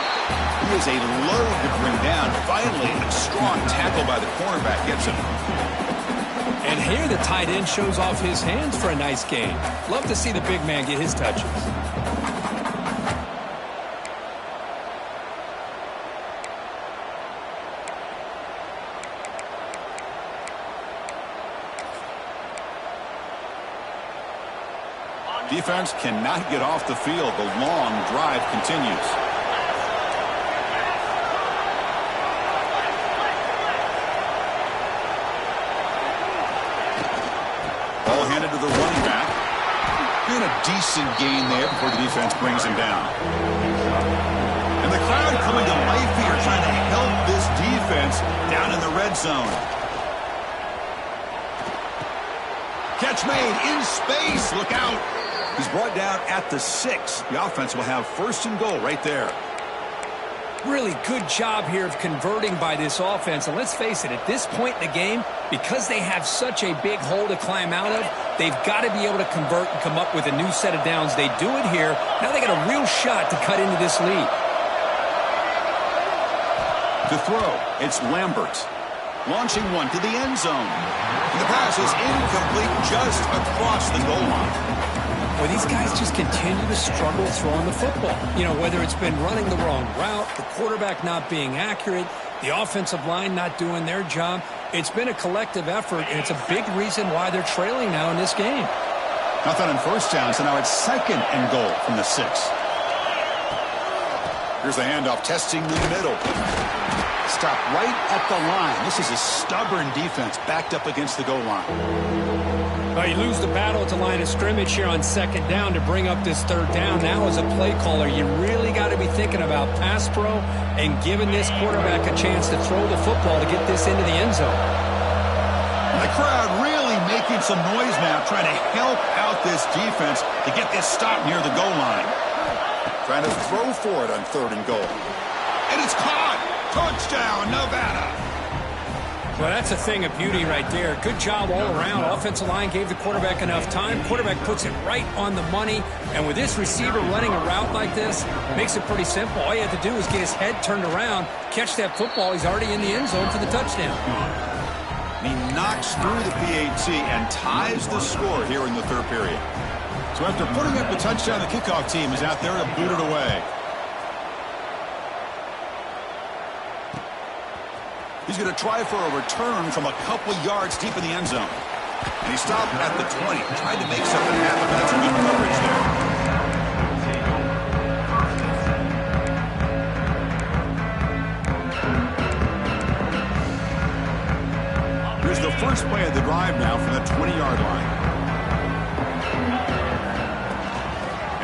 He is a load to bring down. Finally, a strong tackle by the cornerback gets him. And here the tight end shows off his hands for a nice game. Love to see the big man get his touches. Defense cannot get off the field. The long drive continues. Ball handed to the running back. And a decent gain there before the defense brings him down. And the crowd coming to life here, trying to help this defense down in the red zone. Catch made in space. Look out. He's brought down at the 6. The offense will have 1st and goal right there. Really good job here of converting by this offense. And let's face it, at this point in the game, because they have such a big hole to climb out of, they've got to be able to convert and come up with a new set of downs. They do it here. Now they got a real shot to cut into this lead. To throw, it's Lambert. Launching one to the end zone. And the pass is incomplete just across the goal line. Well, these guys just continue to struggle throwing the football. You know, whether it's been running the wrong route, the quarterback not being accurate, the offensive line not doing their job. It's been a collective effort, and it's a big reason why they're trailing now in this game. Nothing on first down, so now it's 2nd and goal from the 6. Here's the handoff, testing the middle. Stop right at the line. This is a stubborn defense backed up against the goal line. Well, you lose the battle at the line of scrimmage here on 2nd down to bring up this 3rd down. Now as a play caller, you really got to be thinking about pass pro and giving this quarterback a chance to throw the football to get this into the end zone. And the crowd really making some noise now, trying to help out this defense to get this stop near the goal line. Trying to throw for it on 3rd and goal. And it's caught! Touchdown, Nevada! Well, that's a thing of beauty right there. Good job all around. Offensive line gave the quarterback enough time. Quarterback puts it right on the money. And with this receiver running a route like this, makes it pretty simple. All you have to do is get his head turned around, catch that football. He's already in the end zone for the touchdown. He knocks through the PAT and ties the score here in the 3rd period. So after putting up the touchdown, the kickoff team is out there to boot it away. He's going to try for a return from a couple yards deep in the end zone. And he stopped at the 20. Tried to make something happen, but that's a good coverage there. Here's the first play of the drive now from the 20-yard line.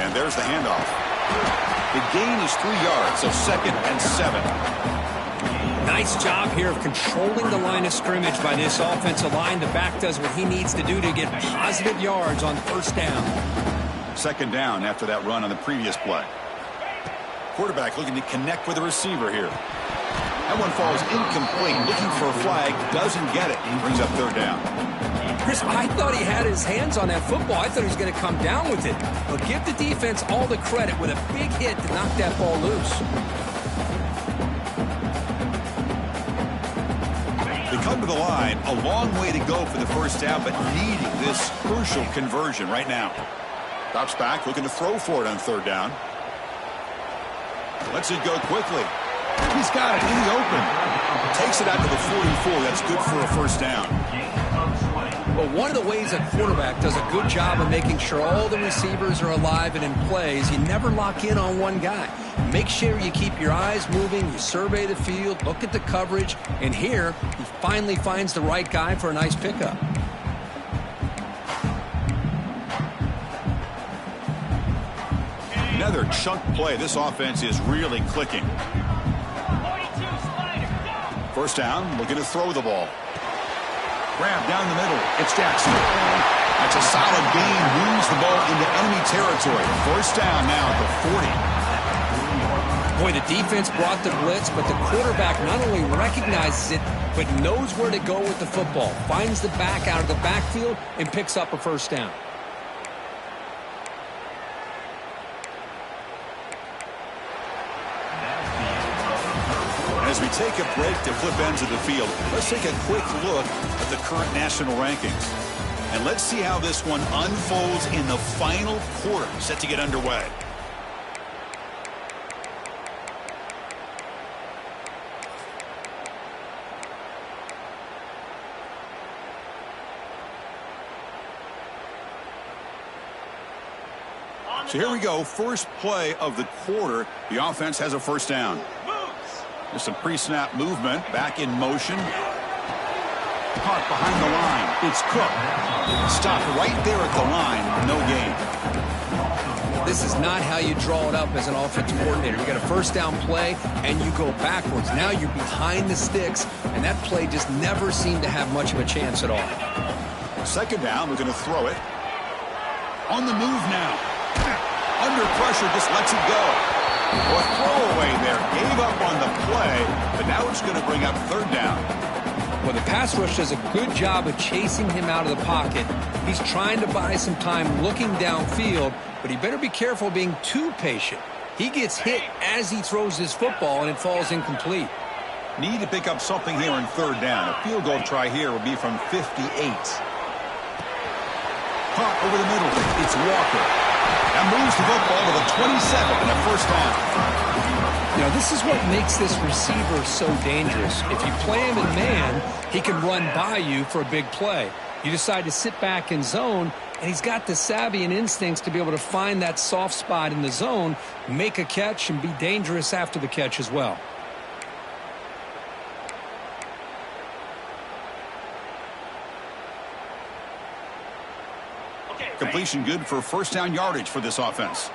And there's the handoff. The gain is 3 yards, so 2nd and 7. Nice job here of controlling the line of scrimmage by this offensive line. The back does what he needs to do to get positive yards on 1st down. 2nd down after that run on the previous play. Quarterback looking to connect with the receiver here. That one falls incomplete. Looking for a flag. Doesn't get it. He brings up 3rd down. Chris, I thought he had his hands on that football. I thought he was going to come down with it. But give the defense all the credit with a big hit to knock that ball loose. They come to the line, a long way to go for the first down, but needing this crucial conversion right now. Drops back, looking to throw for it on third down. Lets it go quickly. He's got it in the open. Takes it out to the 44. That's good for a first down. Well, one of the ways a quarterback does a good job of making sure all the receivers are alive and in play is you never lock in on one guy. Make sure you keep your eyes moving, you survey the field, look at the coverage, and here he finally finds the right guy for a nice pickup. Another chunk play. This offense is really clicking. First down, looking to throw the ball. Grab down the middle. It's Jackson. That's a solid gain. Moves the ball into enemy territory. First down now at the 40. Boy, the defense brought the blitz, but the quarterback not only recognizes it, but knows where to go with the football. Finds the back out of the backfield and picks up a first down. As we take a break to flip ends of the field, let's take a quick look at the current national rankings. And let's see how this one unfolds in the final quarter, set to get underway. So here we go, first play of the quarter. The offense has a first down. There's some pre-snap movement, back in motion. Caught behind the line. It's Cook. Stopped right there at the line. No gain. This is not how you draw it up as an offensive coordinator. You got a first down play, and you go backwards. Now you're behind the sticks, and that play just never seemed to have much of a chance at all. Second down, we're going to throw it. On the move now. Under pressure, just lets it go. Or throwaway there. Gave up on the play, but now it's going to bring up third down. Well, the pass rush does a good job of chasing him out of the pocket. He's trying to buy some time looking downfield, but he better be careful being too patient. He gets hit as he throws his football, and it falls incomplete. Need to pick up something here on third down. A field goal try here will be from 58. Caught over the middle. It's Walker. That moves the football to the 27 and a first down. You know, this is what makes this receiver so dangerous. If you play him in man, he can run by you for a big play. You decide to sit back in zone, and he's got the savvy and instincts to be able to find that soft spot in the zone, make a catch, and be dangerous after the catch as well. Completion good for first down yardage for this offense.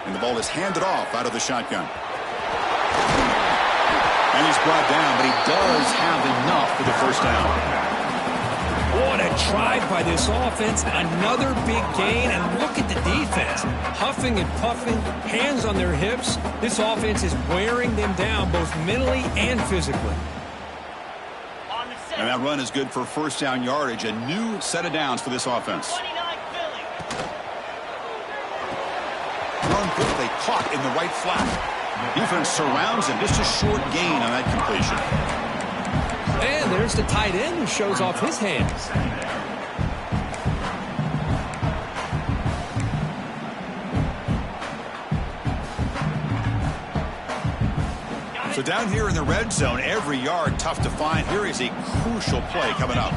And the ball is handed off out of the shotgun. And he's brought down, but he does have enough for the first down. What a drive by this offense. Another big gain, and look at the defense. Huffing and puffing, hands on their hips. This offense is wearing them down both mentally and physically. And that run is good for first down yardage. A new set of downs for this offense. Run quickly, caught in the right flat. Defense surrounds him. Just a short gain on that completion. And there's the tight end who shows off his hands. So down here in the red zone, every yard tough to find. Here is a crucial play coming up.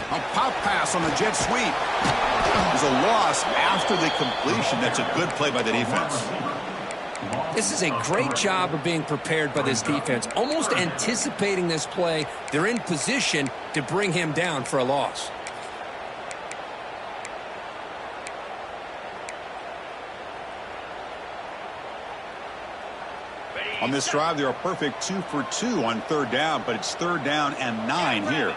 A pop pass on the jet sweep. There's a loss after the completion. That's a good play by the defense. This is a great job of being prepared by this defense. Almost anticipating this play, they're in position to bring him down for a loss. On this drive, they're a perfect 2 for 2 on third down, but it's third down and 9 here.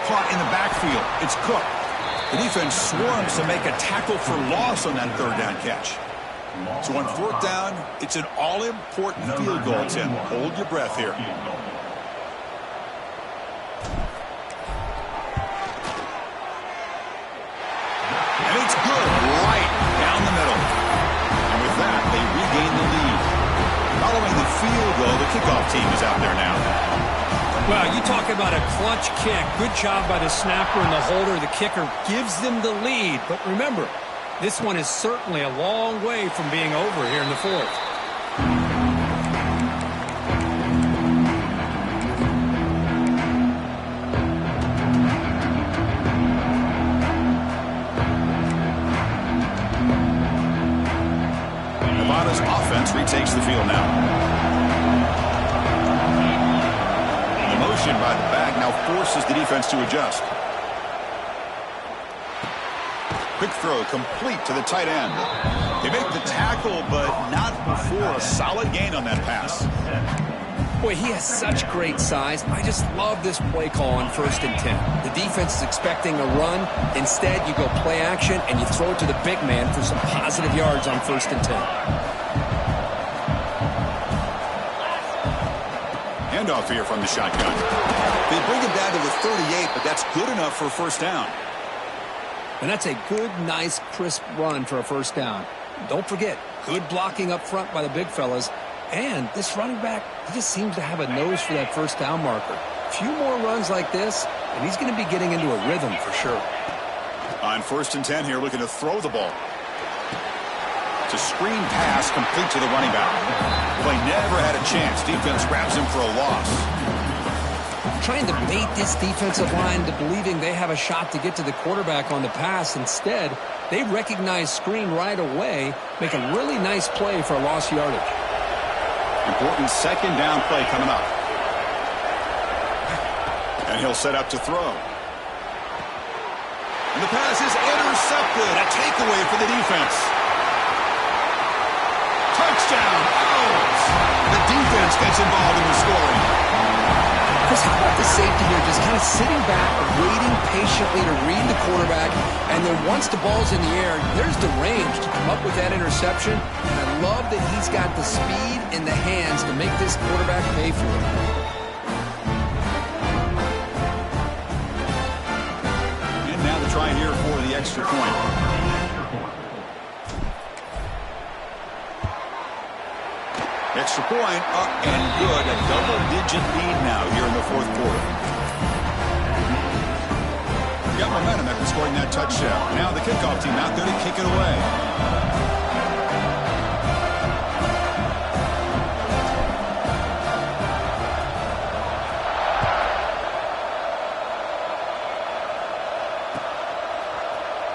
Caught in the backfield. It's Cook. The defense swarms to make a tackle for loss on that third down catch. So on fourth down, it's an all-important field goal, Tim. Hold your breath here. And it's good, right down the middle. And with that, they regain the lead. Following the field goal, the kickoff team is out there now. Well, you talk about a clutch kick. Good job by the snapper and the holder. The kicker gives them the lead. But remember, this one is certainly a long way from being over here in the fourth. Nevada's offense retakes the field now. By the back now forces the defense to adjust. Quick throw complete to the tight end. They make the tackle, but not before a solid gain on that pass. Boy, he has such great size. I just love this play call on 1st and 10. The defense is expecting a run. Instead, you go play action and you throw it to the big man for some positive yards on 1st and 10. Handoff here from the shotgun. They bring him down to the 38, but that's good enough for a first down. And that's a good, nice, crisp run for a first down. Don't forget, good blocking up front by the big fellas. And this running back, he just seems to have a nose for that first down marker. A few more runs like this, and he's going to be getting into a rhythm for sure. On 1st and 10 here, looking to throw the ball. It's a screen pass complete to the running back. Play never had a chance. Defense grabs him for a loss. Trying to bait this defensive line to believing they have a shot to get to the quarterback on the pass. Instead, they recognize screen right away, make a really nice play for a lost yardage. Important second down play coming up. And he'll set up to throw. And the pass is intercepted. A takeaway for the defense. Touchdown. The defense gets involved in the scoring. Chris, how about the safety here just kind of sitting back, waiting patiently to read the quarterback, and then once the ball's in the air, there's the range to come up with that interception. And I love that he's got the speed in the hands to make this quarterback pay for it. And now the try here for the extra point. Extra point up and good. A double-digit lead now here in the fourth quarter. Got momentum after scoring that touchdown. Now the kickoff team out there to kick it away.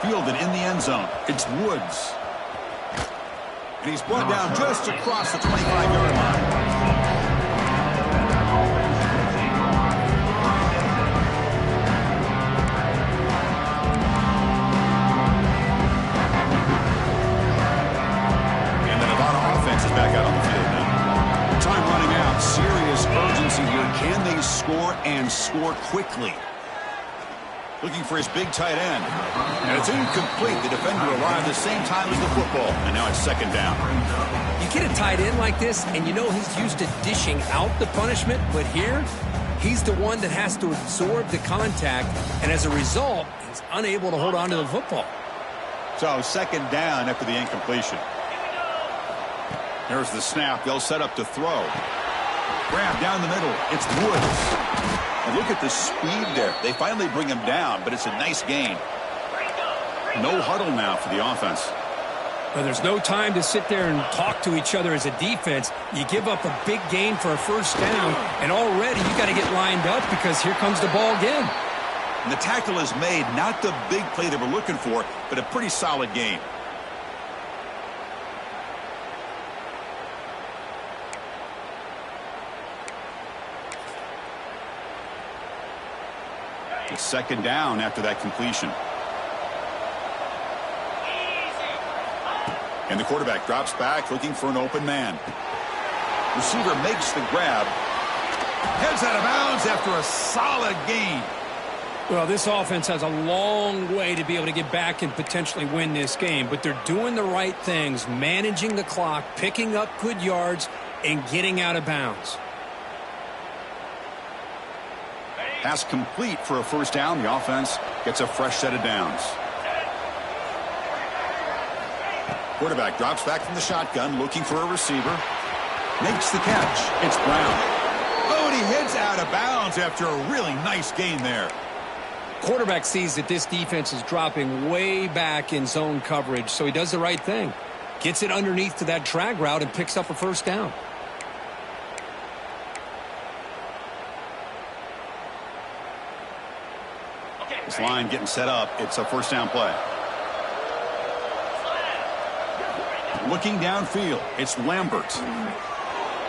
Fielded in the end zone. It's Woods. And he's brought down just across the 25-yard line. And the Nevada offense is back out on the field now. Time running out. Serious urgency here. Can they score and score quickly? Looking for his big tight end. And it's incomplete. The defender arrived the same time as the football. And now it's second down. You get a tight end like this, and you know he's used to dishing out the punishment. But here, he's the one that has to absorb the contact. And as a result, he's unable to hold on to the football. So second down after the incompletion. There's the snap. They'll set up to throw. Grab down the middle. It's Woods. And look at the speed there. They finally bring him down, but it's a nice gain. No huddle now for the offense. Well, there's no time to sit there and talk to each other as a defense. You give up a big gain for a first down, and already you got to get lined up because here comes the ball again. And the tackle is made, not the big play they were looking for, but a pretty solid gain. It's second down after that completion. And the quarterback drops back looking for an open man. Receiver makes the grab. Heads out of bounds after a solid gain. Well, this offense has a long way to be able to get back and potentially win this game, but they're doing the right things, managing the clock, picking up good yards, and getting out of bounds. Pass complete for a first down. The offense gets a fresh set of downs. Quarterback drops back from the shotgun, looking for a receiver. Makes the catch. It's Brown. Oh, and he heads out of bounds after a really nice gain there. Quarterback sees that this defense is dropping way back in zone coverage, so he does the right thing. Gets it underneath to that drag route and picks up a first down. This line getting set up. It's a first down play. Looking downfield. It's Lambert.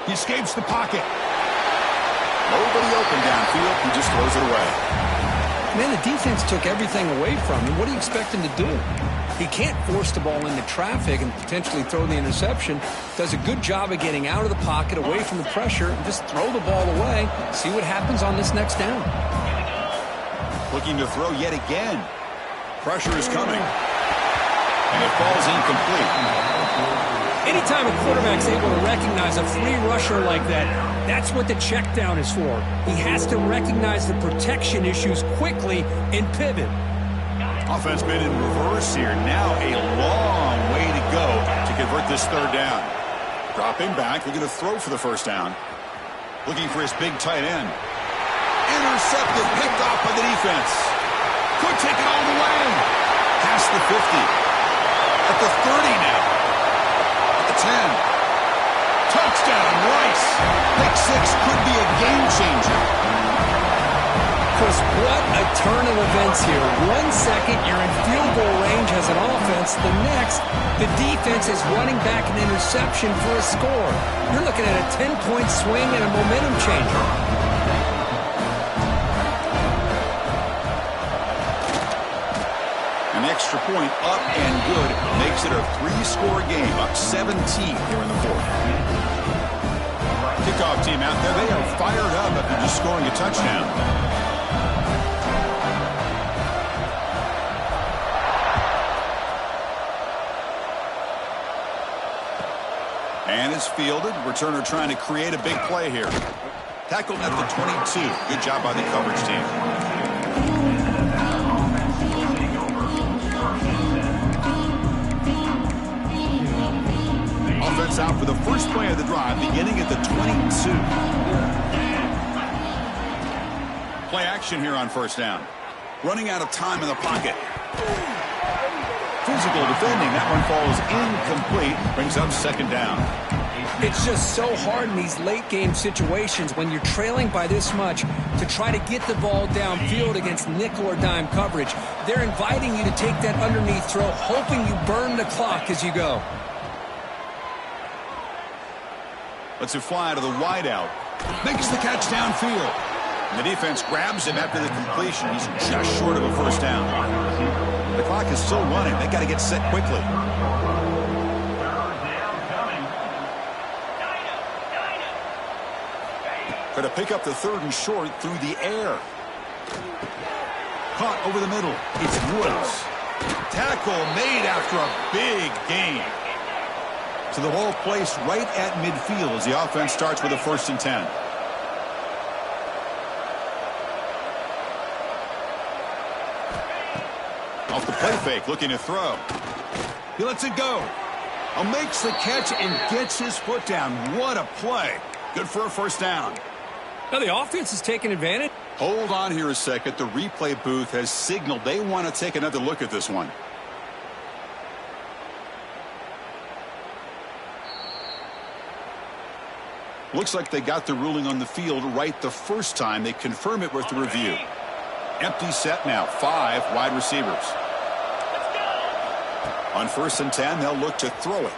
He escapes the pocket. Nobody open downfield. He just throws it away. Man, the defense took everything away from him. What do you expect him to do? He can't force the ball into traffic and potentially throw the interception. Does a good job of getting out of the pocket, away from the pressure, and just throw the ball away. See what happens on this next down. Looking to throw yet again. Pressure is coming. And it falls incomplete. Anytime a quarterback's able to recognize a free rusher like that, that's what the check down is for. He has to recognize the protection issues quickly and pivot. Offense been in reverse here. Now a long way to go to convert this third down. Dropping back, looking to throw for the first down. Looking for his big tight end. Intercepted, picked off by the defense. Could take it all the way. Past the 50. At the 30 now. At the 10. Touchdown, Rice. Pick six could be a game changer. Chris, what a turn of events here. 1 second, you're in field goal range as an offense. The next, the defense is running back an interception for a score. You're looking at a 10-point swing and a momentum changer. An extra point up and good makes it a 3-score game, up 17 here in the fourth. Kickoff team out there, they are fired up after just scoring a touchdown. And it's fielded. Returner trying to create a big play here. Tackled at the 22. Good job by the coverage team. Offense out for the first play of the drive, beginning at the 22. Play action here on first down. Running out of time in the pocket. Physical defending. That one falls incomplete. Brings up second down. It's just so hard in these late-game situations when you're trailing by this much to try to get the ball downfield against nickel or dime coverage. They're inviting you to take that underneath throw, hoping you burn the clock as you go. Lets it fly to the wideout. Makes the catch downfield. And the defense grabs him after the completion. He's just short of a first down. The clock is still running. They got to get set quickly. Got to pick up the third and short through the air. Caught over the middle. It's Woods. Tackle made after a big gain. So the ball placed right at midfield as the offense starts with a 1st and 10. Off the play fake, looking to throw. He lets it go. Makes the catch and gets his foot down. What a play. Good for a first down. Now the offense is taking advantage. Hold on here a second. The replay booth has signaled they want to take another look at this one. Looks like they got the ruling on the field right the first time. They confirm it with the review. Empty set now. 5 wide receivers. On 1st and 10, they'll look to throw it.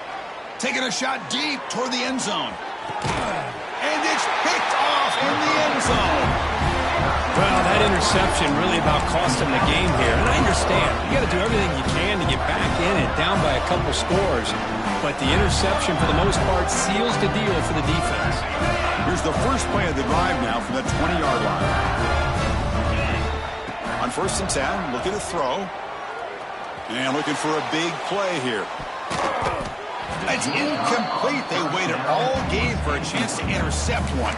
Taking a shot deep toward the end zone. And it's picked off in the end zone. Well, that interception really about cost him the game here. And I understand. You got to do everything you can to get back in and down by a couple scores. But the interception, for the most part, seals the deal for the defense. Here's the first play of the drive now from the 20-yard line. On first and 10, looking to throw. And looking for a big play here. It's incomplete. They waited all game for a chance to intercept one.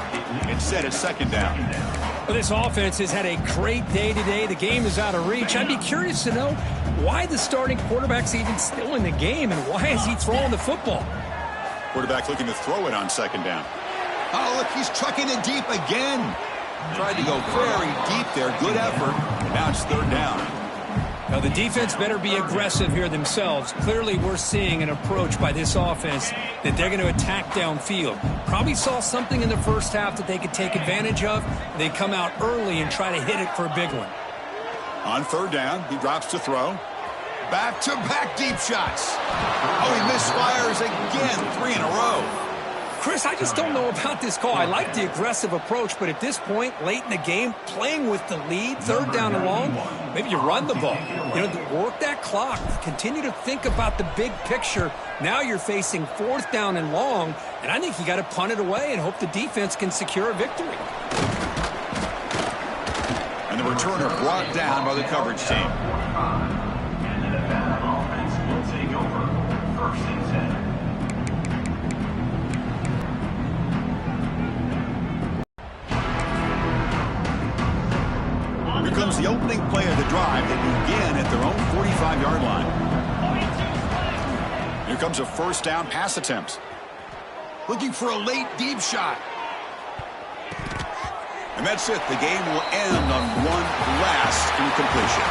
Instead, it's second down. Well, this offense has had a great day today. The game is out of reach. I'd be curious to know why the starting quarterback's even still in the game and why is he throwing the football? Quarterback looking to throw it on second down. Oh, look, he's trucking it deep again. Tried to go very deep there. Good effort. Now it's third down. Now, the defense better be aggressive here themselves. Clearly, we're seeing an approach by this offense that they're going to attack downfield. Probably saw something in the first half that they could take advantage of. They come out early and try to hit it for a big one. On third down, he drops to throw. Back-to-back deep shots. Oh, he misfires again, 3 in a row. Chris, I just don't know about this call. I like the aggressive approach, but at this point, late in the game, playing with the lead, third down and long, maybe you run the ball. You know, work that clock. Continue to think about the big picture. Now you're facing fourth down and long, and I think you got to punt it away and hope the defense can secure a victory. And the returner brought down by the coverage team. And the Nevada offense will take over. First and 10. Here comes the opening play of the drive. They begin at their own 45-yard line. Here comes a first down pass attempt. Looking for a late deep shot. And that's it. The game will end on one last incompletion.